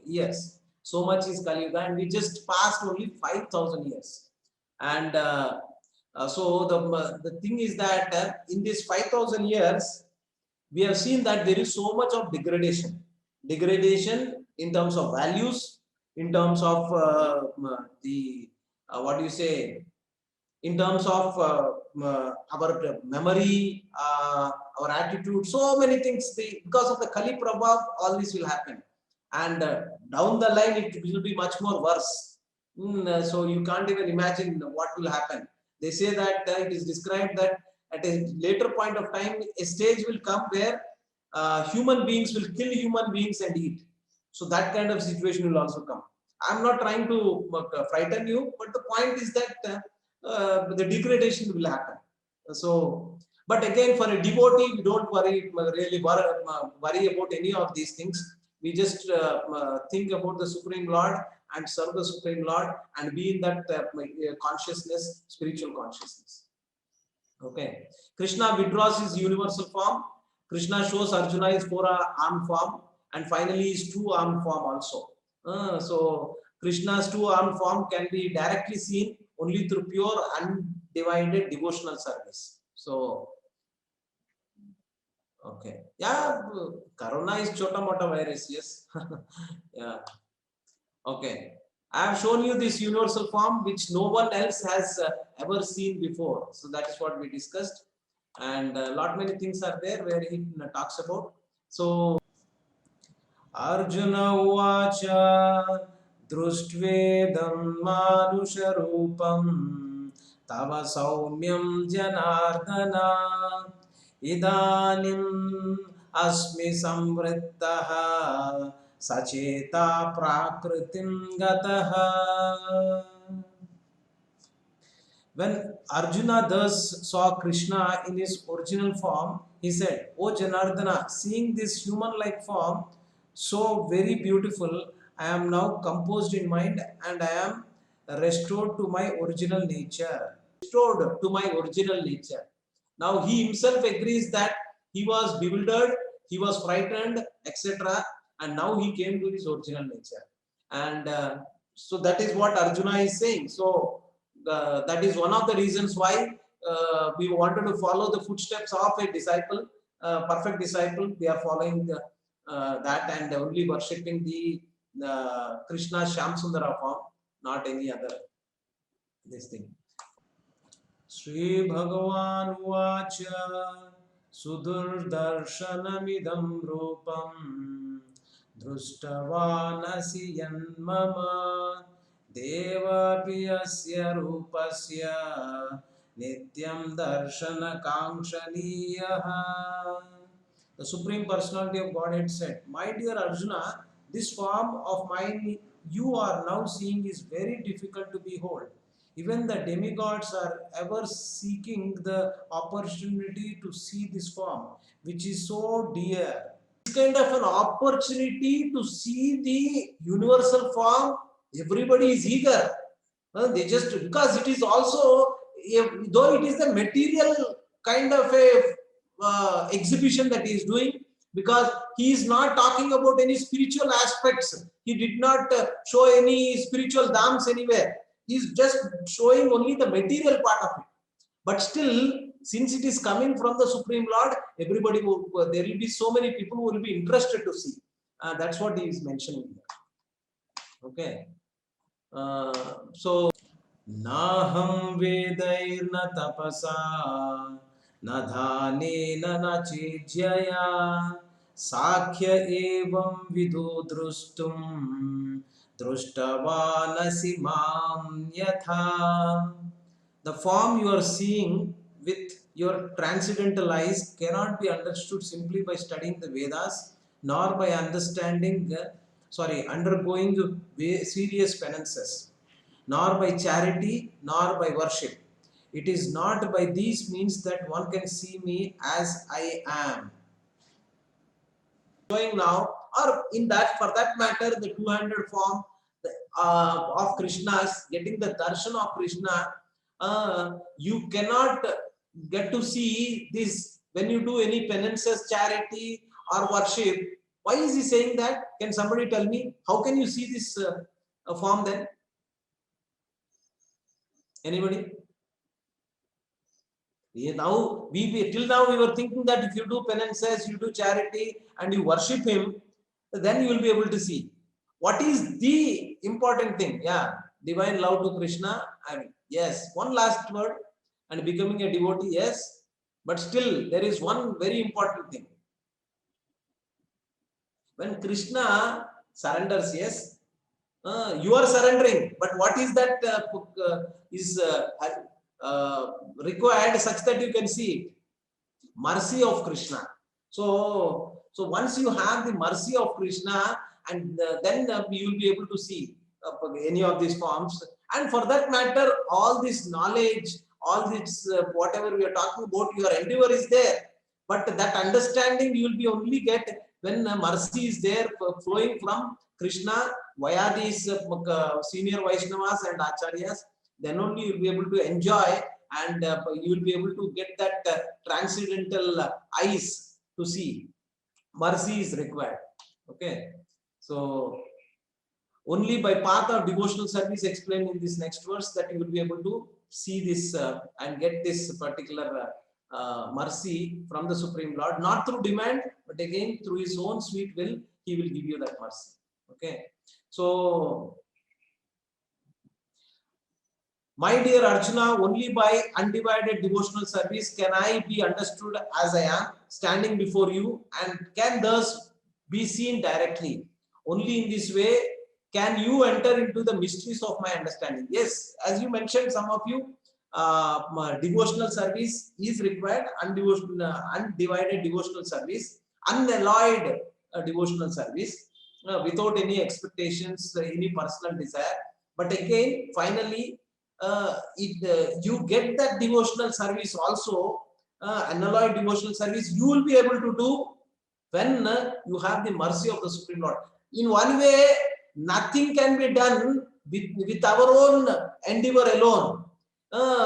years. So much is Kali Yuga, and we just passed only 5,000 years. And so the thing is that in this 5,000 years, we have seen that there is so much of degradation in terms of values, in terms of what do you say, in terms of our memory, our attitude, so many things. Because of the Kali Prabhav, all this will happen. And down the line, it will be much more worse. So you can't even imagine what will happen. They say that it is described that at a later point of time, a stage will come where human beings will kill human beings and eat. So that kind of situation will also come. I'm not trying to frighten you, but the point is that the degradation will happen. So, but again, for a devotee, we don't really worry about any of these things. We just think about the Supreme Lord and serve the Supreme Lord and be in that consciousness, spiritual consciousness. Okay. Krishna withdraws his universal form. Krishna shows Arjuna his four-armed form, and finally his two-armed form also. So Krishna's two-armed form can be directly seen only through pure, undivided devotional service. So, okay. Yeah, Corona is chota mota virus, yes. Yeah. Okay. I have shown you this universal form which no one else has ever seen before. So that is what we discussed. And a lot many things are there where he talks about. So, Arjuna Uvacha Društvedam Manusharupam Tava Saumyam Janardana Idanim Asmi Samvrittaha Sacheta Prakritim Gataha. When Arjuna thus saw Krishna in his original form, he said, "O Janardana, seeing this human-like form, so very beautiful, I am now composed in mind and I am restored to my original nature." Restored to my original nature. Now he himself agrees that he was bewildered, he was frightened, etc. And now he came to his original nature. And so that is what Arjuna is saying. So that is one of the reasons why we wanted to follow the footsteps of a disciple, perfect disciple. We are following that and only worshipping the Krishna Shyamsundara form, not any other this thing. Sri Bhagavan Vacha Sudurdarshanamidam Rupam Drushtavanasi Yanmama Devapiyasya Rupasya Nityam Darshana Kankshaniyaha. The Supreme Personality of Godhead said, "My dear Arjuna, this form of mine you are now seeing is very difficult to behold. Even the demigods are ever seeking the opportunity to see this form, which is so dear." This kind of an opportunity to see the universal form, everybody is eager. They just, because it is also, though it is the material kind of a exhibition that he is doing, because he is not talking about any spiritual aspects. He did not show any spiritual dams anywhere. He is just showing only the material part of it. But still, since it is coming from the Supreme Lord, everybody will, there will be so many people who will be interested to see. That's what he is mentioning here. Okay. So, Naham Vedairna Tapasa Nadhanena Nachijyaya Sakhya Evam Vidu Drustum Drushtavanasi Mam Yatha. The form you are seeing with your transcendental eyes cannot be understood simply by studying the Vedas, nor by undergoing serious penances, nor by charity, nor by worship. It is not by these means that one can see me as I am. Showing now, or in that, for that matter, the two-handed form of Krishna's, getting the darshan of Krishna, you cannot get to see this when you do any penances, charity, or worship. Why is he saying that? Can somebody tell me? How can you see this form then? Anybody? Till now we were thinking that if you do penances, you do charity, and you worship him, then you will be able to see. what is the important thing? Yeah, divine love to Krishna. I mean, yes, one last word, and becoming a devotee, yes, but still there is one very important thing. When Krishna surrenders, yes, you are surrendering, but what is that is required such that you can see it? Mercy of Krishna. So once you have the mercy of Krishna, and then you will be able to see any of these forms. And for that matter, all this knowledge, all this whatever we are talking about, your endeavor is there. But that understanding you will be only get when mercy is there flowing from Krishna via these senior Vaishnavas and Acharyas. Then only you will be able to enjoy, and you will be able to get that transcendental eyes to see. Mercy is required. Okay, so only by path of devotional service explained in this next verse that you will be able to see this and get this particular mercy from the Supreme Lord, not through demand, but again through his own sweet will, he will give you that mercy. Okay, so my dear Arjuna, only by undivided devotional service can I be understood as I am, standing before you, and can thus be seen directly. Only in this way can you enter into the mysteries of my understanding. Yes, as you mentioned, some of you, devotional service is required, undivided devotional service, unalloyed devotional service, without any expectations, any personal desire. But again, finally, you get that devotional service also, unalloyed devotional service, you will be able to do when you have the mercy of the Supreme Lord. In one way, nothing can be done with our own endeavor alone.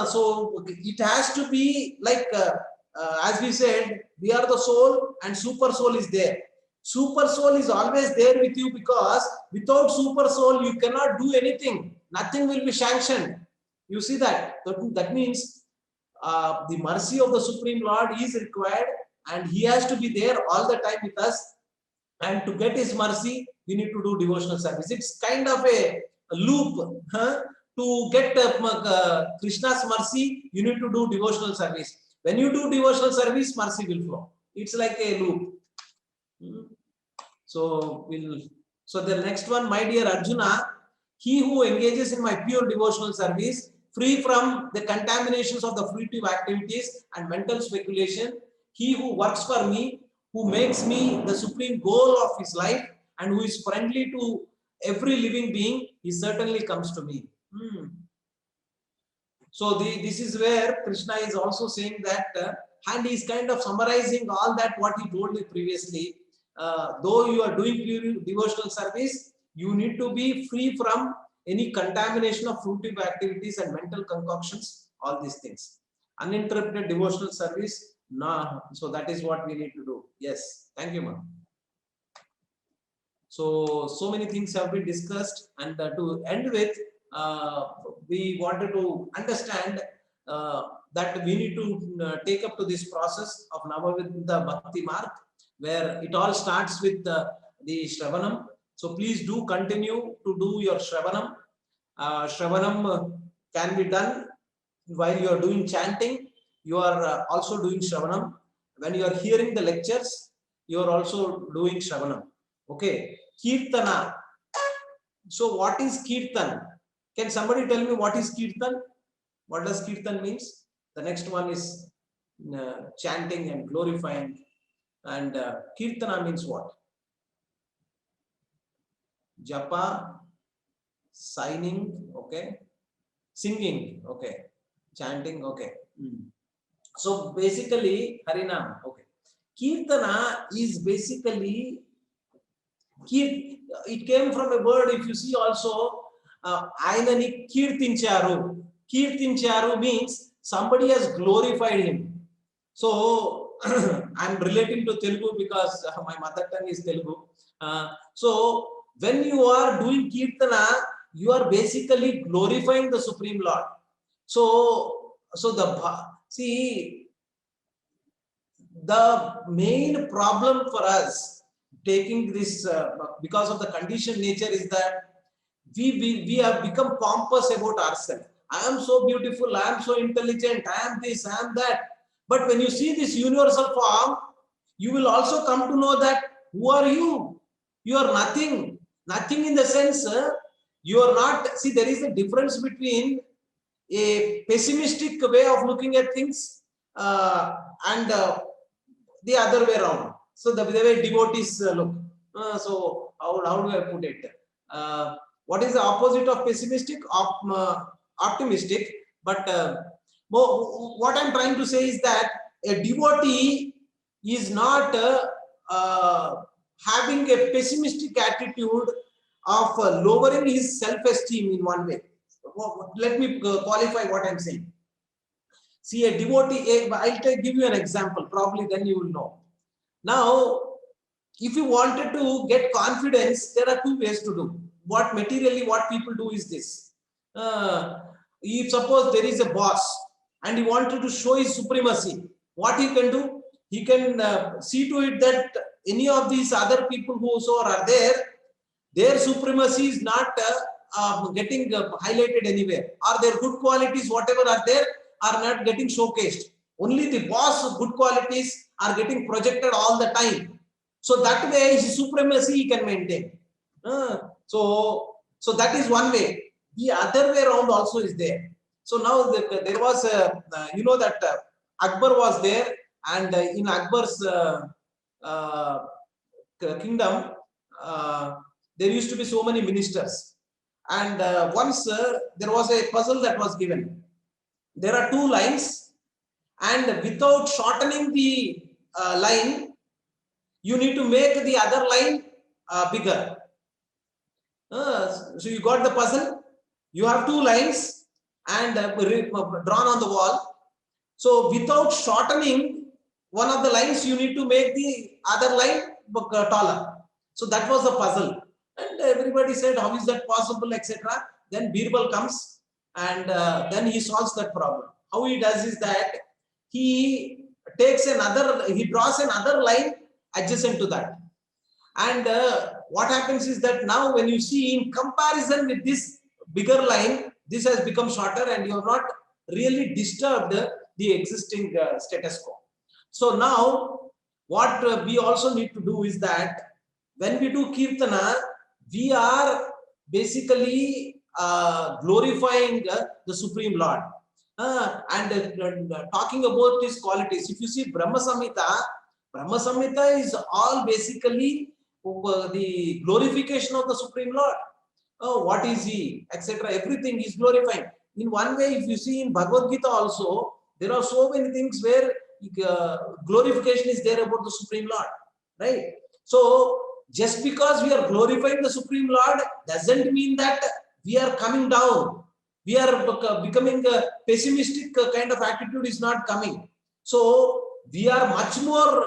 So it has to be like, as we said, we are the soul and super soul is there. Super soul is always there with you, because without super soul you cannot do anything. Nothing will be sanctioned. You see that? That means the mercy of the Supreme Lord is required, and he has to be there all the time with us. And to get his mercy, we need to do devotional service. It's kind of a loop. To get Krishna's mercy, you need to do devotional service. When you do devotional service, mercy will flow. It's like a loop. So the next one, my dear Arjuna, he who engages in my pure devotional service, free from the contaminations of the fruitive activities and mental speculation, he who works for me, who makes me the supreme goal of his life, and who is friendly to every living being, he certainly comes to me. So this is where Krishna is also saying that, and he is kind of summarizing all that what he told me previously. Though you are doing pure devotional service, you need to be free from any contamination of fruitive activities and mental concoctions, all these things. Uninterrupted devotional service, no. So that is what we need to do. Yes, thank you, ma'am. So many things have been discussed, and to end with, we wanted to understand that we need to take up to this process of Navavidya Bhakti Marg, where it all starts with the Shravanam. So please do continue to do your Shravanam. Shravanam can be done while you are doing chanting. You are also doing Shravanam. When you are hearing the lectures, you are also doing Shravanam. Okay. Kirtana. So what is Kirtan? Can somebody tell me what is Kirtan? What does Kirtan means? The next one is chanting and glorifying. And Kirtana means what? Japa, signing, okay. Singing, okay. Chanting, okay. So basically, Harinam, okay. Kirtana is basically, it came from a word, if you see also, Ainani Kirtincharu. Kirtincharu means somebody has glorified him. So I'm relating to Telugu because my mother tongue is Telugu. So when you are doing Kirtana, you are basically glorifying the Supreme Lord. So the main problem for us taking this because of the conditioned nature is that we have become pompous about ourselves. I am so beautiful, I am so intelligent, I am this, I am that. But when you see this universal form, you will also come to know that who are you? You are nothing. Nothing in the sense you are not. See, there is a difference between a pessimistic way of looking at things and the other way around. So the way devotees look. So how do I put it? What is the opposite of pessimistic? Optimistic. But what I'm trying to say is that a devotee is not having a pessimistic attitude of lowering his self-esteem in one way. Let me qualify what I'm saying. See, a devotee, I'll give you an example, probably then you will know. Now, if you wanted to get confidence, there are two ways to do. What materially, what people do is this. If suppose there is a boss and he wanted to show his supremacy, what he can do? He can see to it that any of these other people who also are there, their supremacy is not getting highlighted anywhere, or their good qualities, whatever are there, are not getting showcased. Only the boss' good qualities are getting projected all the time. So that way, his supremacy he can maintain. So that is one way. The other way around also is there. So now there was you know that Akbar was there, and in Akbar's kingdom, there used to be so many ministers. And once there was a puzzle that was given. There are two lines, and without shortening the line, you need to make the other line bigger. So you got the puzzle. You have two lines and drawn on the wall. So without shortening one of the lines, you need to make the other line taller. So that was the puzzle. And everybody said, how is that possible, etc. Then Birbal comes and then he solves that problem. How he does is that he takes he draws another line adjacent to that. And what happens is that now when you see in comparison with this bigger line, this has become shorter and you have not really disturbed the existing status quo. So now what we also need to do is that when we do Kirtana, we are basically glorifying the Supreme Lord. And talking about his qualities, if you see Brahma Samhita is all basically the glorification of the Supreme Lord. What is he, etc. Everything is glorifying. In one way, if you see in Bhagavad Gita also, there are so many things where glorification is there about the Supreme Lord, right? So just because we are glorifying the Supreme Lord doesn't mean that we are coming down. We are becoming a pessimistic kind of attitude is not coming. So we are much more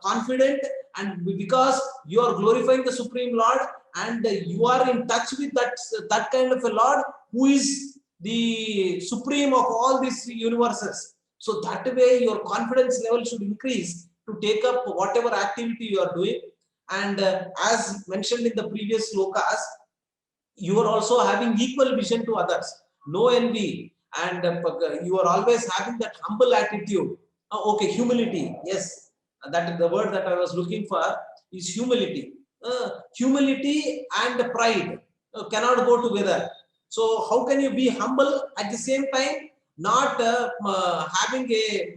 confident, and because you are glorifying the Supreme Lord and you are in touch with that kind of a Lord who is the supreme of all these universes. So that way your confidence level should increase to take up whatever activity you are doing. And as mentioned in the previous slokas, you are also having equal vision to others, no envy, and you are always having that humble attitude. Okay, humility, yes, that the word that I was looking for is humility. Humility and pride cannot go together. So how can you be humble at the same time not having a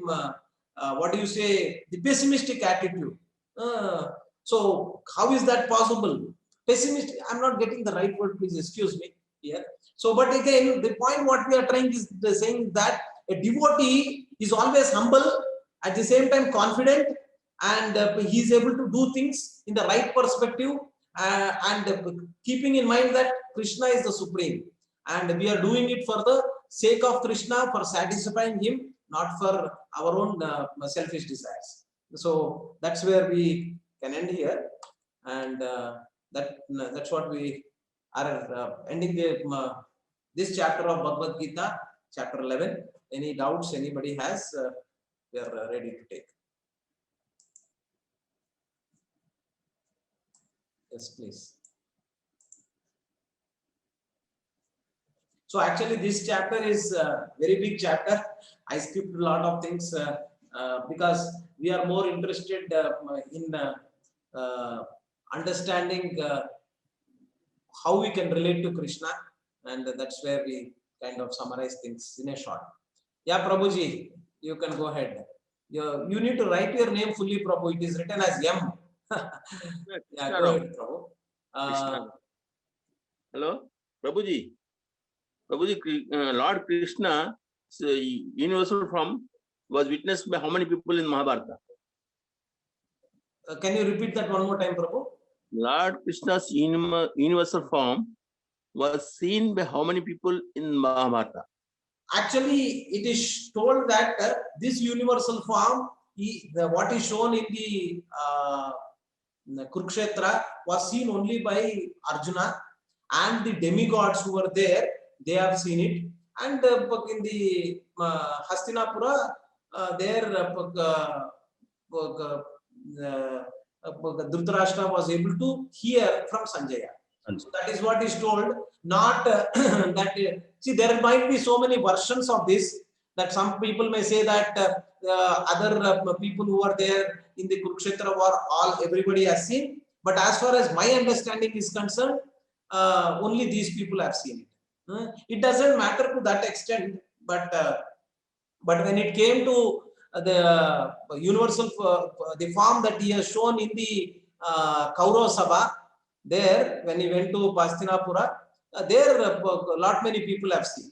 what do you say, the pessimistic attitude? So how is that possible? Pessimistic, I'm not getting the right word, please excuse me here. So but again, the point what we are trying is saying that a devotee is always humble, at the same time confident, and he is able to do things in the right perspective, and keeping in mind that Krishna is the supreme, and we are doing it for the sake of Krishna, for satisfying him, not for our own selfish desires. So that's where we can end here, and that's what we are ending this chapter of Bhagavad Gita, chapter 11. Any doubts anybody has, we are ready to take. Yes, please. So actually this chapter is a very big chapter. I skipped a lot of things because we are more interested in understanding how we can relate to Krishna, and that's where we kind of summarize things in a short. Yeah, Prabhuji, you can go ahead. You need to write your name fully, Prabhu. It is written as M. Yeah, go ahead, Prabhu. Hello, Prabhuji. Prabhuji, Lord Krishna, universal form, was witnessed by how many people in Mahabharata? Can you repeat that one more time, Prabhu? Lord Krishna's universal form was seen by how many people in Mahabharata? Actually, it is told that this universal form, what is shown in the Kurukshetra, was seen only by Arjuna, and the demigods who were there, they have seen it. And in the Hastinapura, Dhritarashtra was able to hear from Sanjaya. So that is what is told. Not that. See, there might be so many versions of this that some people may say that other people who are there in the Kurukshetra war, everybody has seen. But as far as my understanding is concerned, only these people have seen it. It doesn't matter to that extent, but when it came to the universal, the form that he has shown in the Kaurava Sabha, there when he went to Hastinapura, there a lot many people have seen.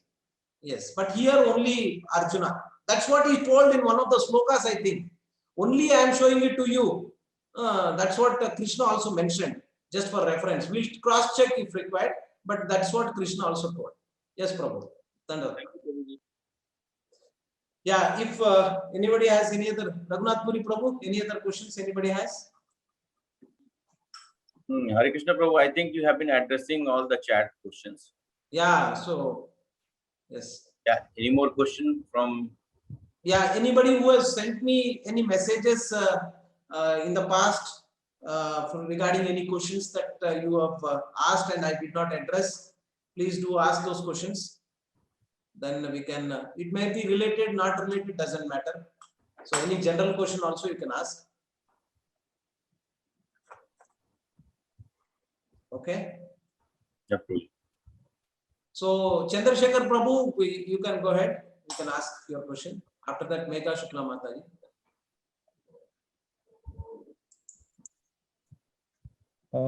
Yes, but here only Arjuna. That's what he told in one of the slokas, I think. Only I am showing it to you. That's what Krishna also mentioned, just for reference. We'll cross-check if required, but that's what Krishna also told. Yes, Prabhu. Yeah, if anybody has any other, Raghunath Puri Prabhu, any other questions anybody has? Hare Krishna Prabhu, I think you have been addressing all the chat questions. Yeah, so, yes. Yeah, any more question from? Yeah, anybody who has sent me any messages in the past from regarding any questions that you have asked and I did not address, please do ask those questions. Then we can, it may be related, not related, doesn't matter. So any general question also you can ask. Okay. Yep. So Chandrasekhar Prabhu, you can go ahead. You can ask your question. After that, Megha Shukla Mataji.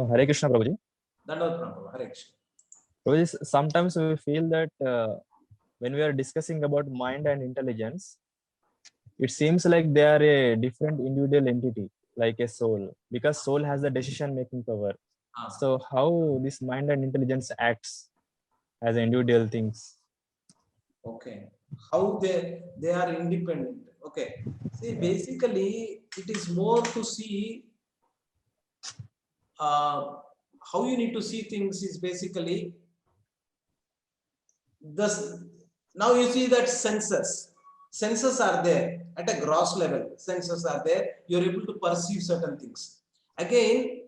Hare Krishna Prabhuji. Dandavad Prabhu, Hare Krishna. Prabhuji, sometimes we feel that when we are discussing about mind and intelligence, it seems like they are a different individual entity, like a soul, because soul has the decision-making power. So how this mind and intelligence acts as individual things? Okay, how they are independent. Okay, see, basically it is more to see how you need to see things is basically this. Now you see that senses are there at a gross level. Senses are there. You're able to perceive certain things. Again,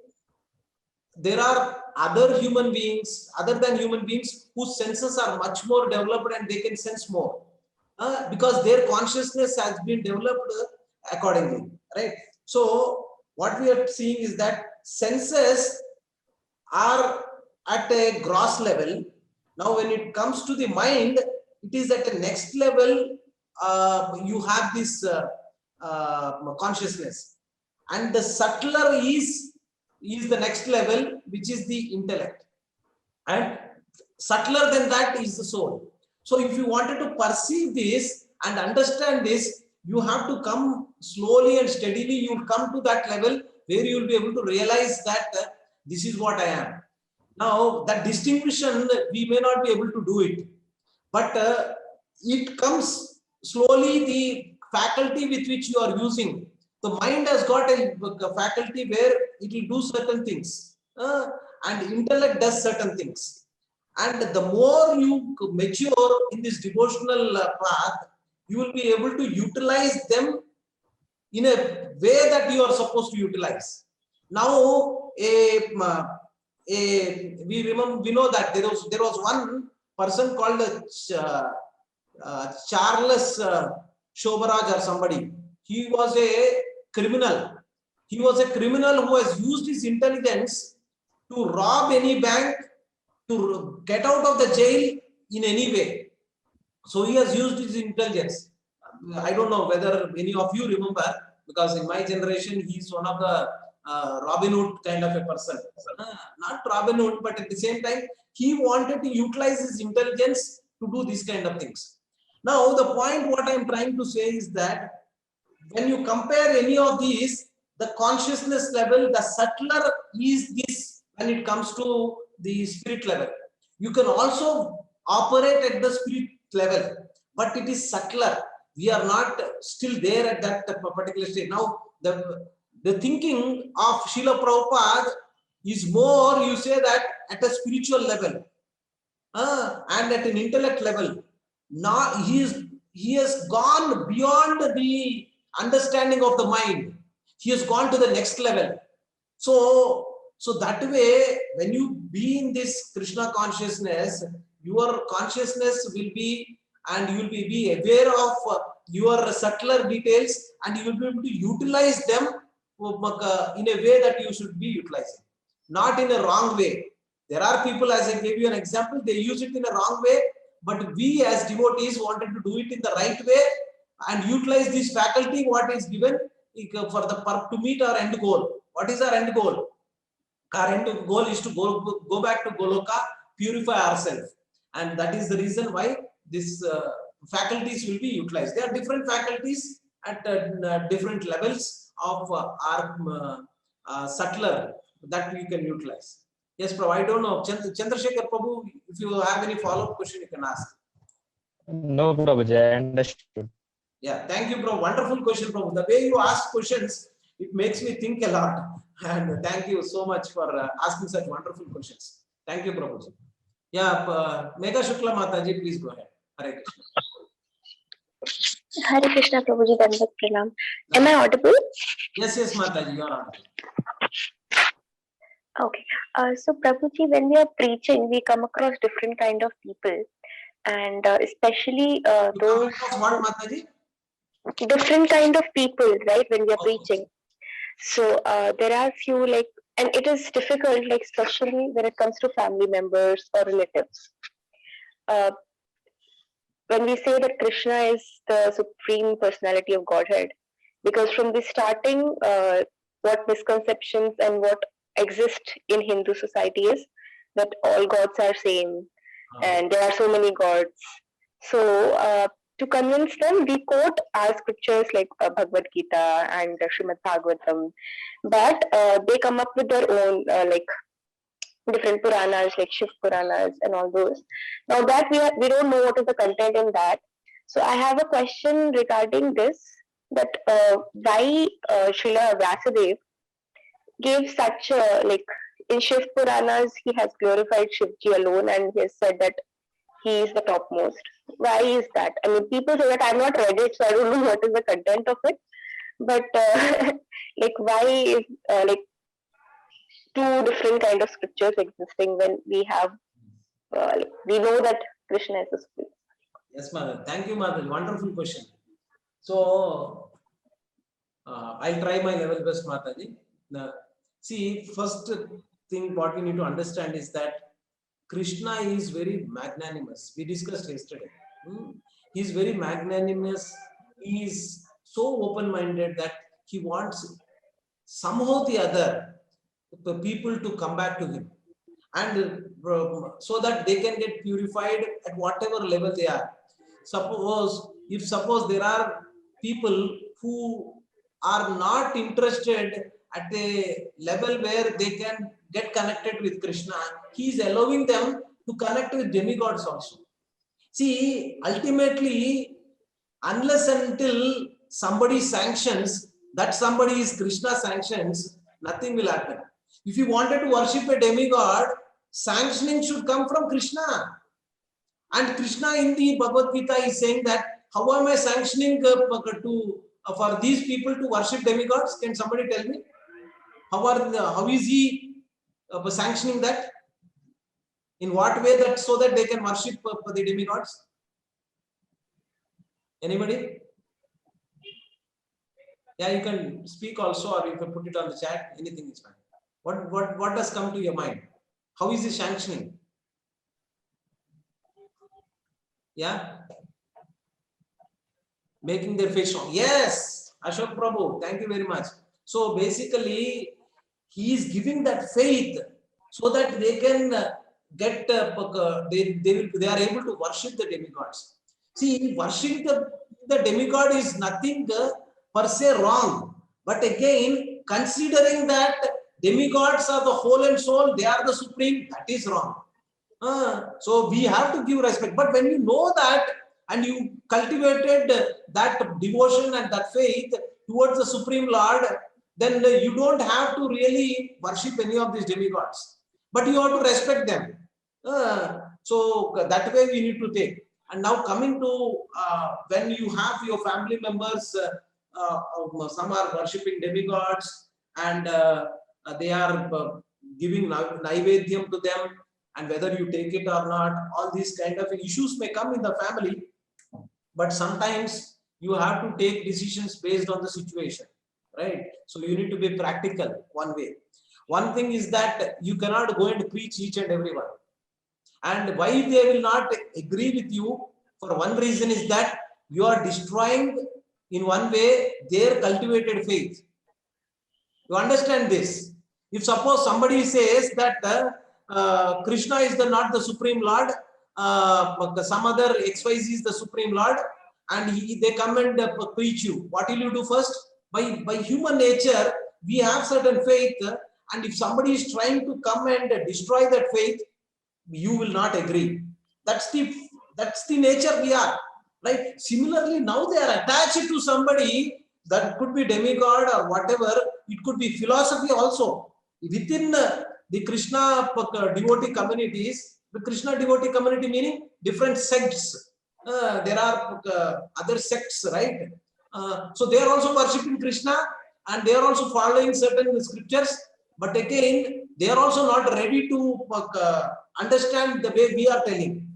there are other human beings, other than human beings, whose senses are much more developed and they can sense more because their consciousness has been developed accordingly, right? So what we are seeing is that senses are at a gross level. Now when it comes to the mind, it is at a next level. You have this consciousness, and the subtler is the next level, which is the intellect, and subtler than that is the soul. So if you wanted to perceive this and understand this, you have to come slowly and steadily. You will come to that level where you will be able to realize that this is what I am. Now that distinction, we may not be able to do it, but it comes slowly. The faculty with which you are using, the mind has got a faculty where it will do certain things, and intellect does certain things. And the more you mature in this devotional path, you will be able to utilize them in a way that you are supposed to utilize. Now, a we know that there was one person called Charles Shobaraj or somebody. He was a criminal. He was a criminal who has used his intelligence to rob any bank, to get out of the jail in any way. So he has used his intelligence. I don't know whether any of you remember, because in my generation he is one of the Robin Hood kind of a person. Not Robin Hood, but at the same time he wanted to utilize his intelligence to do these kind of things. Now the point what I am trying to say is that when you compare any of these, the consciousness level, the subtler is this when it comes to the spirit level. You can also operate at the spirit level, but it is subtler. We are not still there at that particular stage. Now, the thinking of Srila Prabhupada is more, you say that, at a spiritual level and at an intellect level. Now, he has gone beyond the understanding of the mind. He has gone to the next level. So that way, when you be in this Krishna consciousness, your consciousness will be, and you will be aware of your subtler details, and you will be able to utilize them in a way that you should be utilizing, not in a wrong way. There are people, as I gave you an example, they use it in a wrong way, but we as devotees wanted to do it in the right way and utilize this faculty what is given to meet our end goal. What is our end goal? Our end goal is to go back to Goloka, purify ourselves, and that is the reason why this faculties will be utilized. There are different faculties at different levels of our subtler that we can utilize. Yes, Prabhu, I don't know. Chandrasekhar Prabhu, if you have any follow-up question, you can ask. No, Prabhuji, I understood. Yeah, thank you, Prabhu. Wonderful question, Prabhu. The way you ask questions, it makes me think a lot. And thank you so much for asking such wonderful questions. Thank you, Prabhuji. Yeah, Megha Shukla Mataji, please go ahead. Hare Krishna. Hare Krishna, Prabhuji, Dandavat Pranam. Am I audible? Yes, Mataji, you are audible. Okay. So, Prabhuji, when we are preaching, we come across different kind of people, and especially those What, Mataji? different kind of people, right? When we are preaching, so there are few like, and it is difficult, like especially when it comes to family members or relatives. When we say that Krishna is the supreme personality of Godhead, because from the starting, what misconceptions and what exist in Hindu society is that all gods are same and there are so many gods. So to convince them, we quote our scriptures like Bhagavad Gita and Srimad Bhagavatam, but they come up with their own like different Puranas like Shiv Puranas and all those. Now that we don't know what is the content in that. So I have a question regarding this, that why Srila Vyasadeva gave such a, like in Shiv Puranas he has glorified Shivji alone and he has said that he is the topmost. Why is that? I mean, people say that I've not read it, so I don't know what is the content of it. But like, why is like two different kind of scriptures existing when we have we know that Krishna is the spirit? Yes, Mother. Thank you, Mother. Wonderful question. So I'll try my level best, Mataji. See, first thing what we need to understand is that Krishna is very magnanimous. We discussed yesterday. He is very magnanimous. He is so open-minded that he wants somehow the other the people to come back to him, and so that they can get purified at whatever level they are. Suppose there are people who are not interested at a level where they can get connected with Krishna, he is allowing them to connect with demigods also. See, ultimately, unless until somebody sanctions, that somebody is Krishna sanctions, nothing will happen. If you wanted to worship a demigod, sanctioning should come from Krishna. And Krishna in the Bhagavad Gita is saying that, how am I sanctioning for these people to worship demigods? Can somebody tell me? How is he sanctioning that? In what way that so that they can worship the demigods? Anybody? Yeah, you can speak also, or you can put it on the chat. Anything is fine. What does come to your mind? How is this sanctioning? Yeah, making their face strong. Yes, Ashok Prabhu, thank you very much. So basically, he is giving that faith so that they can get they are able to worship the demigods. See, worshiping the demigod is nothing per se wrong, but again, considering that demigods are the whole and soul, they are the supreme, that is wrong. So we have to give respect. But when you know that and you cultivated that devotion and that faith towards the Supreme Lord, then you don't have to really worship any of these demigods, but you have to respect them. So that way we need to take. And now coming to when you have your family members, some are worshipping demigods and they are giving naivedyam to them, and whether you take it or not, all these kind of issues may come in the family, but sometimes you have to take decisions based on the situation, right? So you need to be practical one way. One thing is that you cannot go and preach each and everyone. And why they will not agree with you, for one reason is that you are destroying in one way their cultivated faith. You understand this? If suppose somebody says that Krishna is not the Supreme Lord, some other XYZ is the Supreme Lord, and they come and preach you, what will you do first? By human nature, we have certain faith, and if somebody is trying to come and destroy that faith, you will not agree. That's the nature we are. Right? Similarly, now they are attached to somebody that could be demigod or whatever. It could be philosophy also. Within the Krishna devotee communities, the Krishna devotee community meaning different sects. There are other sects, right? So they are also worshipping Krishna and they are also following certain scriptures. But again, they are also not ready to understand the way we are telling.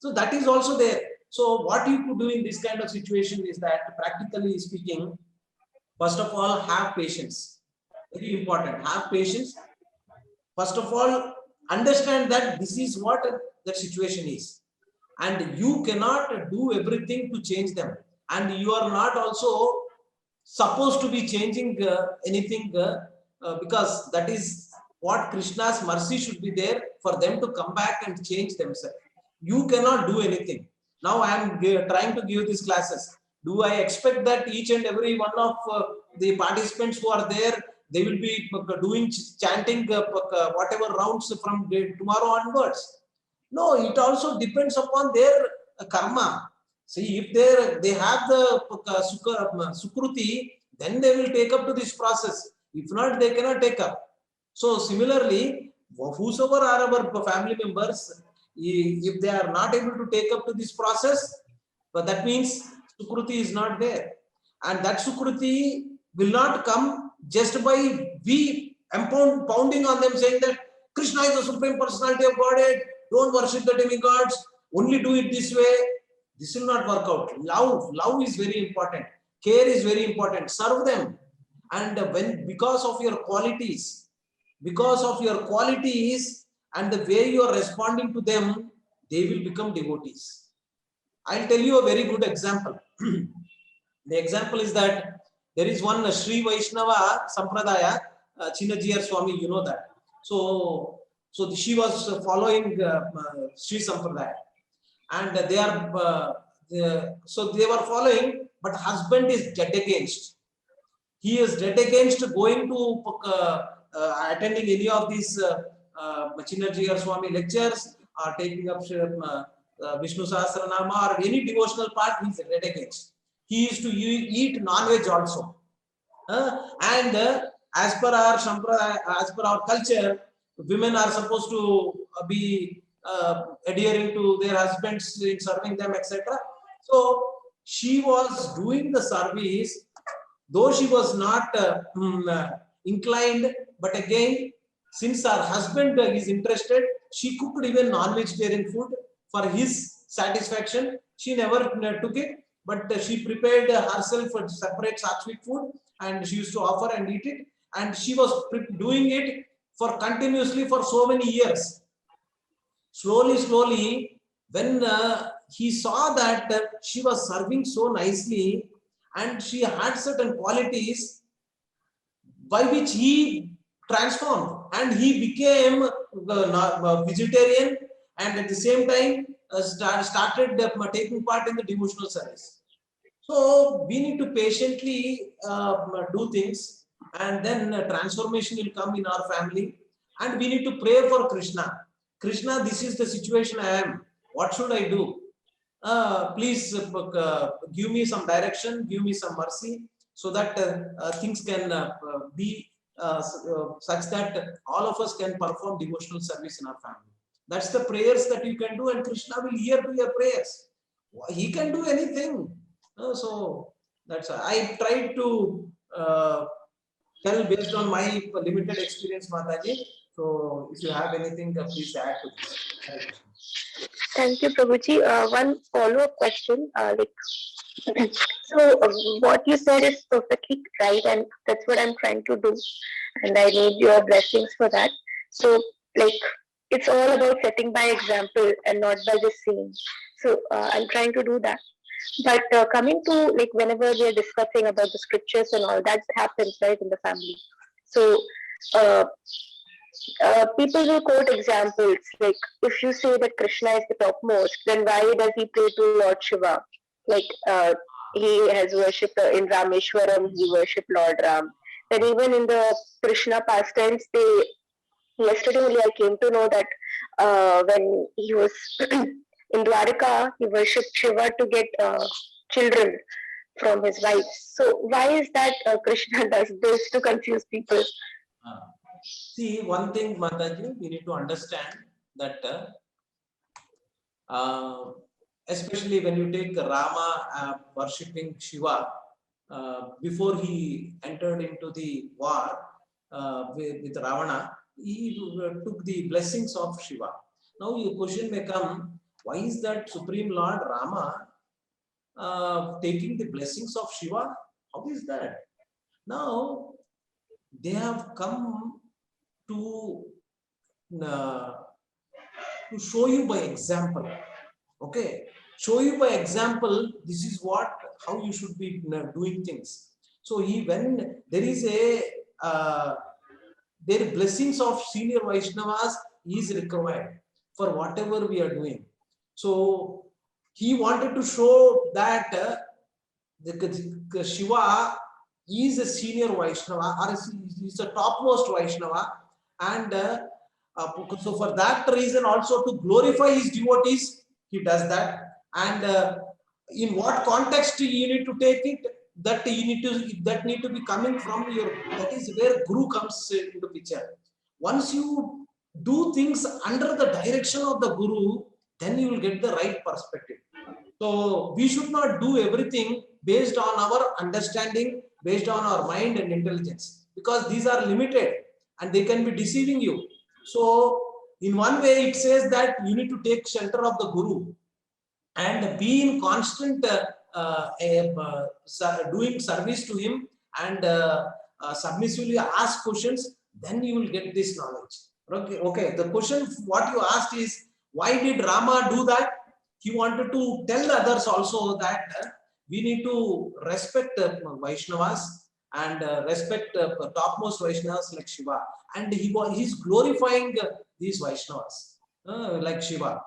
So that is also there. So what you could do in this kind of situation is that, practically speaking, first of all, have patience. Very important. Have patience. First of all, understand that this is what the situation is. And you cannot do everything to change them. And you are not also supposed to be changing anything because that is what Krishna's mercy should be there for them to come back and change themselves. You cannot do anything. Now I am trying to give these classes. Do I expect that each and every one of the participants who are there, they will be doing chanting whatever rounds from tomorrow onwards? No, it also depends upon their karma. See, if they have the sukruti, then they will take up to this process. If not, they cannot take up. So similarly, whosoever are our family members, if they are not able to take up to this process, but that means sukruti is not there. And that sukruti will not come just by we pounding on them saying that Krishna is the Supreme Personality of Godhead, don't worship the demigods, only do it this way. This will not work out. Love is very important. Care is very important. Serve them. And because of your qualities and the way you are responding to them, they will become devotees. I'll tell you a very good example. The example is that there is one Sri Vaishnava Sampradaya, Chinnajiyar Swami, you know that. So she was following Sri Sampradaya, and so they were following, but husband is dead against. He is dead against going to attending any of these Chinnajiyar Swami lectures or taking up Vishnu Sahasranama or any devotional part. He is dead against. He used to eat non-veg also. And as per our Sampradaya, as per our culture, women are supposed to be adhering to their husbands in serving them, etc. So she was doing the service, though she was not inclined, but again Since her husband is interested, she cooked even non-vegetarian food for his satisfaction. She never took it, but she prepared herself a separate sattvic food, and she used to offer and eat it. And she was doing it for continuously for so many years. Slowly, when he saw that she was serving so nicely and she had certain qualities by which he transformed, and he became vegetarian, and at the same time started taking part in the devotional service. So we need to patiently do things, and then transformation will come in our family. And we need to pray for Krishna. Krishna, this is the situation I am. What should I do? Please give me some direction, give me some mercy, so that things can be such that all of us can perform devotional service in our family. That's the prayers that you can do, and Krishna will hear to your prayers. He can do anything. So that's I tried to tell based on my limited experience, Mataji. So if you have anything, please add to this. Thank you, Prabhuji. One follow-up question. So what you said is perfectly right, and that's what I'm trying to do. And I need your blessings for that. So, it's all about setting by example and not by just seeing. So I'm trying to do that. But coming to whenever we are discussing about the scriptures and all that happens right in the family. So people will quote examples like, if you say that Krishna is the topmost, then why does he pray to Lord Shiva? He has worshipped in Rameshwaram, he worshipped Lord Ram. And even in the Krishna pastimes, yesterday only I came to know that when he was in Dwarika, he worshipped Shiva to get children from his wife. So why is that Krishna does this to confuse people? See, one thing, Mataji, we need to understand that especially when you take Rama worshipping Shiva, before he entered into the war with Ravana, he took the blessings of Shiva. Now your question may come, why is that Supreme Lord Rama taking the blessings of Shiva? How is that? Now they have come to show you by example. Okay, show you by example, this is how you should be doing things. So when there is their blessings of senior Vaishnavas is required for whatever we are doing. So he wanted to show that the Shiva is a senior Vaishnava, or is a topmost Vaishnava, and so for that reason also to glorify his devotees, he does that. And in what context you need to take it, that need to be coming from your, that is where Guru comes into picture. Once you do things under the direction of the Guru, then you will get the right perspective. So we should not do everything based on our understanding, based on our mind and intelligence, because these are limited and they can be deceiving you. So in one way it says that you need to take shelter of the Guru and be in constant doing service to him, and submissively ask questions, then you will get this knowledge. Okay. The question what you asked is, why did Rama do that? He wanted to tell others also that we need to respect Vaishnavas and respect topmost Vaishnavas like Shiva, and he's glorifying these Vaishnavas like Shiva.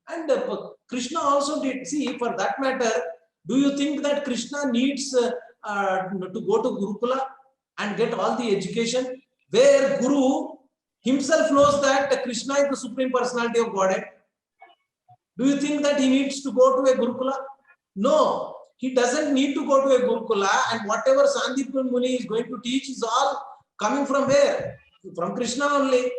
And Krishna also did. See, for that matter, do you think that Krishna needs to go to Gurukula and get all the education, where Guru himself knows that Krishna is the Supreme Personality of Godhead? Do you think that he needs to go to a Gurukula? No, he doesn't need to go to a Gurukula, and whatever Sandipur Muni is going to teach is all coming from where? From Krishna only.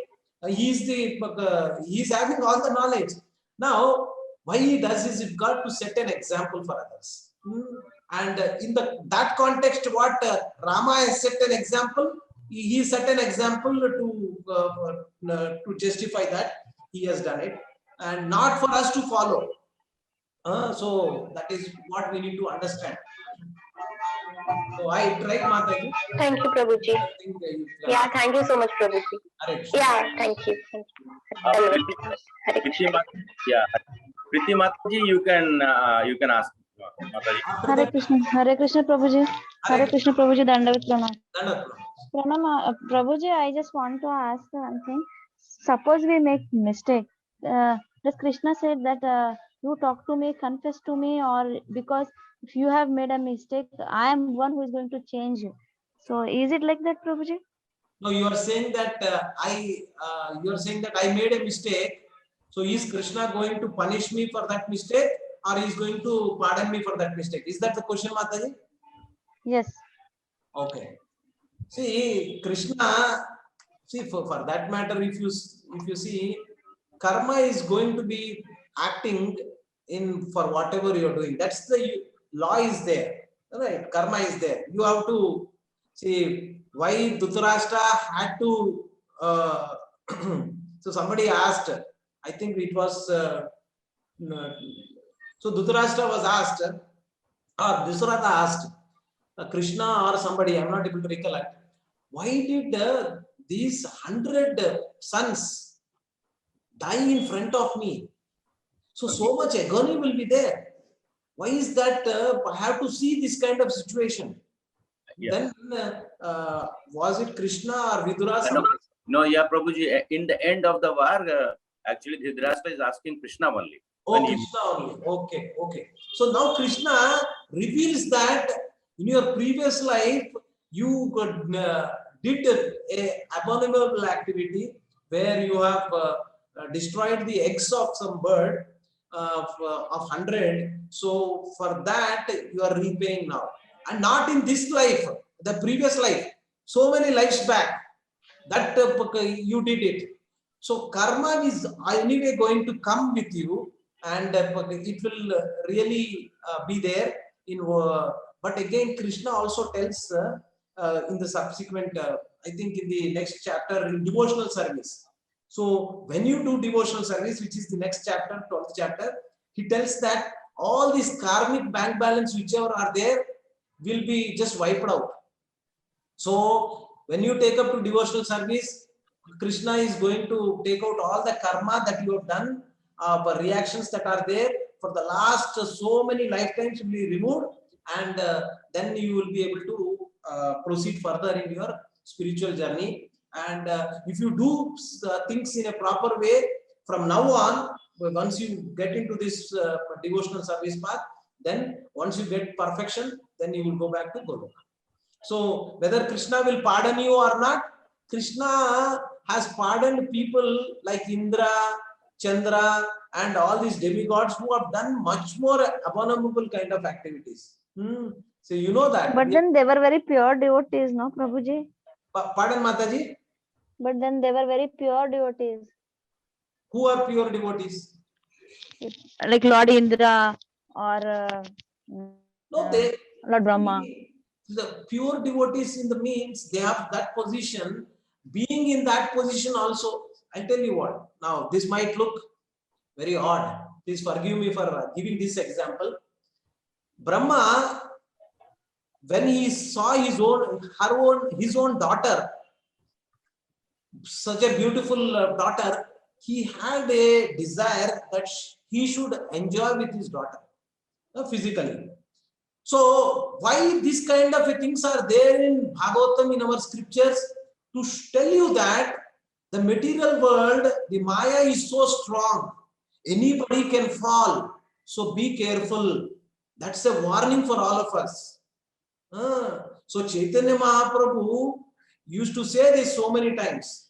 He is having all the knowledge. Now, why he does is, it got to set an example for others. And in that context, what Rama has set an example, he set an example to to justify that he has done it, and not for us to follow. So that is what we need to understand. So I tried, Mataji. Thank you, Prabhuji. I think you Yeah, thank you so much, Prabhuji. Hare Krishna. Yeah, thank you. Thank you. Hare Krishna. Priti Mataji, you can ask Mataji. Hare Krishna Prabhuji. Hare Krishna Prabhuji, Dandavat Pranam. Dandavat Pranam, Prabhuji, I just want to ask one thing. Suppose we make mistake. Does Krishna said that you talk to me, confess to me, or because if you have made a mistake, I am one who is going to change you. So is it like that, Prabhuji? No, you are saying that you are saying that I made a mistake. So is Krishna going to punish me for that mistake, or is going to pardon me for that mistake? Is that the question, Mataji? Yes. Okay. See, Krishna. See, for that matter, if you see, karma is going to be acting in for whatever you are doing. That's the law is there, right? Karma is there. You have to see why Dhritarashtra had to. So somebody asked. I think it was. So Dhritarashtra was asked, or Dusarata asked Krishna or somebody. I'm not able to recollect. Why did these 100 sons die in front of me? So much agony will be there. Why is that? I have to see this kind of situation. Yeah. Then was it Krishna or Vidurasa? No, yeah, Prabhuji. In the end of the war, actually, Dhritarashtra is asking Krishna only. Oh, Krishna only. Okay, okay. So now Krishna reveals that in your previous life you did a abominable activity where you have destroyed the eggs of some bird of 100. So for that you are repaying now, and not in this life, the previous life, so many lives back that you did it. So karma is anyway going to come with you, and it will really be there in. But again, Krishna also tells in the subsequent, I think in the next chapter, in devotional service. So when you do devotional service, which is the next chapter, 12th chapter, he tells that all these karmic bank balance, whichever are there, will be just wiped out. So when you take up to devotional service, Krishna is going to take out all the karma that you have done, reactions that are there for the last so many lifetimes will be removed, and then you will be able to proceed further in your spiritual journey. And if you do things in a proper way from now on, once you get into this devotional service path, then once you get perfection, then you will go back to Goloka. So whether Krishna will pardon you or not, Krishna has pardoned people like Indra, Chandra, and all these demigods who have done much more abominable kind of activities. So you know that. But then they were very pure devotees, no, Prabhuji? Pardon, Mataji? But then they were very pure devotees. Who are pure devotees? Like Lord Indra or No, they Lord Brahma. The pure devotees in the means they have that position. Being in that position also, I'll tell you what. Now this might look very odd. Please forgive me for giving this example. Brahma, when he saw his own daughter, such a beautiful daughter, he had a desire that he should enjoy with his daughter physically. So why this kind of things are there in Bhagavatam, in our scriptures, to tell you that the material world, the Maya is so strong, anybody can fall. So be careful. That's a warning for all of us. So Chaitanya Mahaprabhu used to say this so many times.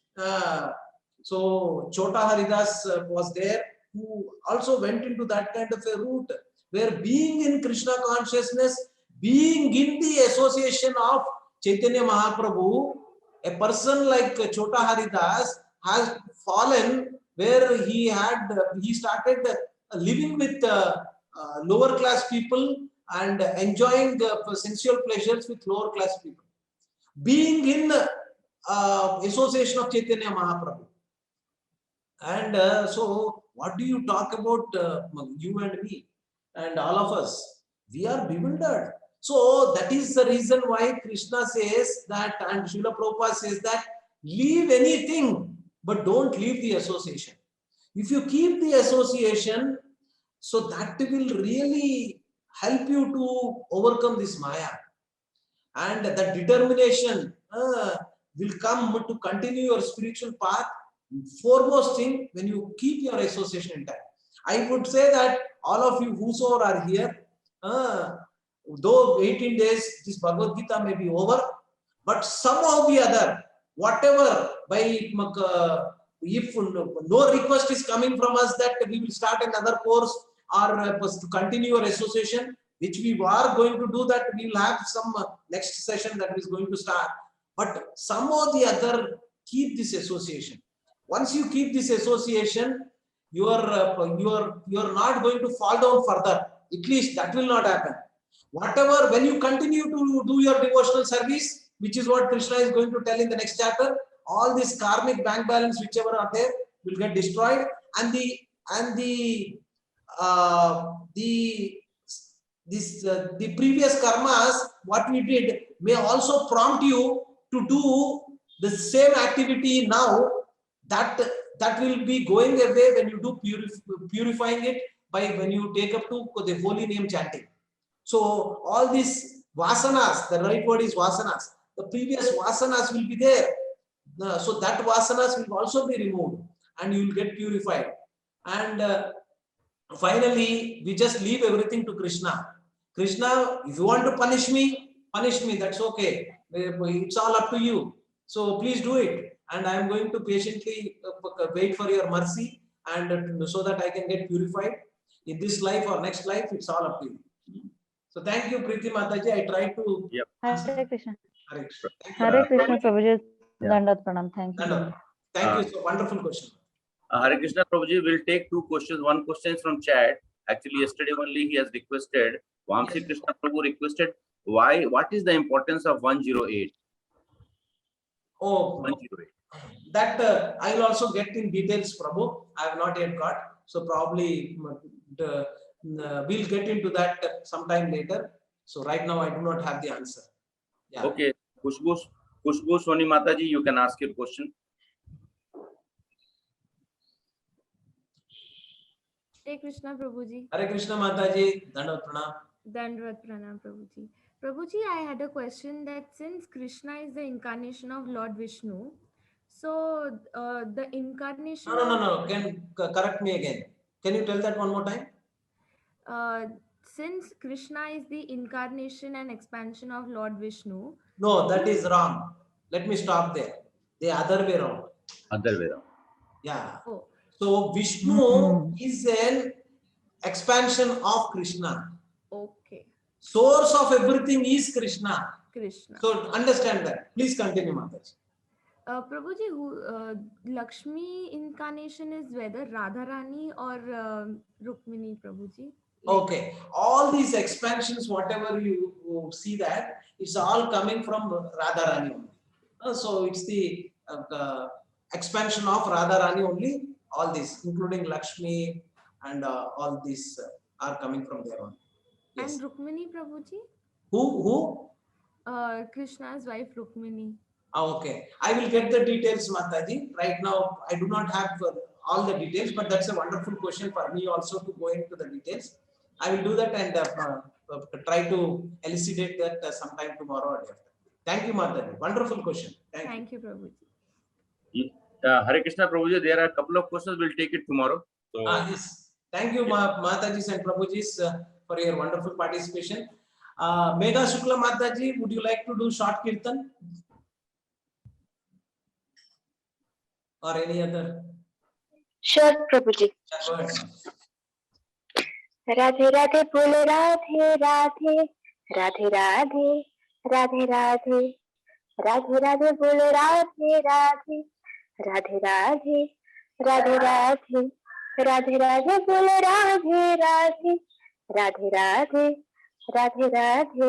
So Chota Haridas was there, who also went into that kind of a route, where being in Krishna consciousness, being in the association of Chaitanya Mahaprabhu, a person like Chota Haridas has fallen, where he started living with lower class people and enjoying sensual pleasures with lower class people. Being in association of Chaitanya Mahaprabhu. And so what do you talk about, you and me and all of us? We are bewildered. So that is the reason why Krishna says that, and Srila Prabhupada says that, leave anything, but don't leave the association. If you keep the association, so that will really help you to overcome this Maya. And that determination will come to continue your spiritual path. Foremost thing, when you keep your association intact. I would say that all of you whosoever are here, though 18 days this Bhagavad Gita may be over, but somehow the other, whatever, by if no request is coming from us that we will start another course or to continue your association, which we are going to do, that we will have some next session that is going to start. But somehow the other, keep this association. Once you keep this association, you are not going to fall down further. At least that will not happen. Whatever, when you continue to do your devotional service, which is what Krishna is going to tell in the next chapter, all this karmic bank balance, whichever are there, will get destroyed, and the previous karmas, what we did, may also prompt you to do the same activity now. That will be going away when you do purifying it by when you take up to the holy name chanting. So all these vasanas, the right word is vasanas, the previous vasanas will be there. So that vasanas will also be removed and you will get purified. And finally, we just leave everything to Krishna. Krishna, if you want to punish me, that's okay. It's all up to you. So please do it. And I am going to patiently wait for your mercy, and so that I can get purified in this life or next life. It's all up to you. So thank you, Preeti Mataji. I tried to. Yep. Hare Krishna. Hare Krishna, Prabhuji. Yeah. Dandat pranam. Thank you. Thank you. So wonderful question. Hare Krishna, Prabhuji, will take two questions. One question is from chat. Actually, yesterday only he has requested, Vamsi Krishna Prabhu requested, what is the importance of 108? Oh, 108. That I will also get in details, Prabhu. I have not yet got. So probably we'll get into that sometime later. So right now I do not have the answer. Yeah. Okay. Kushbu Soni Mataji, you can ask your question. Hare Krishna, Prabhuji. Hare Krishna Mataji, Dandavat Pranam. Dandavat Pranam, Prabhuji. Prabhuji, I had a question that since Krishna is the incarnation of Lord Vishnu, so the incarnation. No. Can correct me again. Can you tell that one more time? Since Krishna is the incarnation and expansion of Lord Vishnu. No, that is wrong. Let me stop there. The other way around. Other way around. Yeah. Oh. So Vishnu is an expansion of Krishna. Okay. Source of everything is Krishna. Krishna. So understand that. Please continue, Mataji. Prabhuji, Lakshmi incarnation is whether Radharani or Rukmini, Prabhuji? Okay. All these expansions, whatever you see that, it's all coming from Radharani only. So it's the expansion of Radharani only. All this, including Lakshmi and all these are coming from there on. Yes. And Rukmini, Prabhuji? Who? Krishna's wife, Rukmini. Okay. I will get the details, Mataji. Right now, I do not have all the details, but that's a wonderful question for me also to go into the details. I will do that and try to elucidate that sometime tomorrow or day after. Thank you, Mataji. Wonderful question. Thank you, Prabhuji. Hare Krishna, Prabhuji, there are a couple of questions. We'll take it tomorrow. So, yes. Thank you, Matajis and Prabhujis, for your wonderful participation. Megha Shukla Mataji, would you like to do short kirtan? Or any other? Sure, Prabhuji. Go ahead. Radhe Radhe Bole Radhe Radhe Radhe Radhe Radhe Radhe Radhe Radhe Bole Radhe Radhe Radhe Radhe Radhe Radhe Radhe Radhe Bole Radhe Radhe Radhe Radhe Radhe Radhe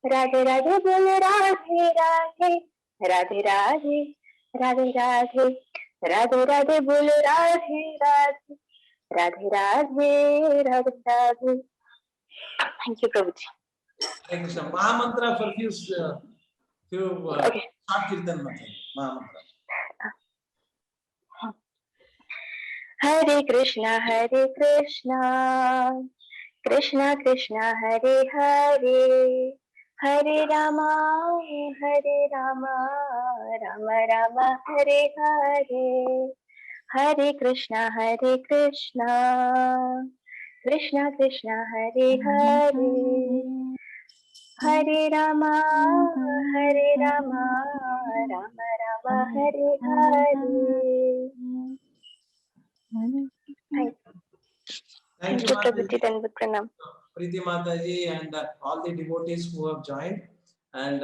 Radhe Radhe Bole Radhe Radhe Radhe Radhe Radhe Radhe Radhe Radhe बोलो Radhe Radhe Radhe Radhe Radhe Radhe. Thank you, Prabhuji. Hare Krishna. Mahamantra for few Okay. short kirtan mantra. Mahamantra. Hare Krishna, Krishna Krishna, Hare Hare, Hare Rama, Rama Rama, Hare Hare, Hare Krishna, Krishna Krishna, Hare Hare, Hare Rama, Rama Rama, Hare Hare. Thank you, Prabhuji, Mataji. Dandavat Pranam. Preeti Mataji and all the devotees who have joined and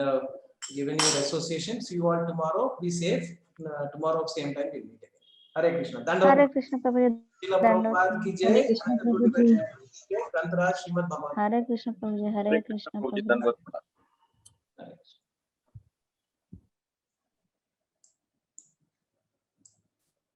given your association. See you all tomorrow. Be safe. Tomorrow same time we'll meet again. Hare Krishna. Dandavat. Hare Krishna Prabhuji. Srila Prabhupada ki Hare jai. Krishna And the good Prabhuji. Granth Raj Srimad Bhagavad Gita. Hare Krishna Prabhuji. Hare Krishna Prabhuji, Prabhuji. Dandavat Pranam.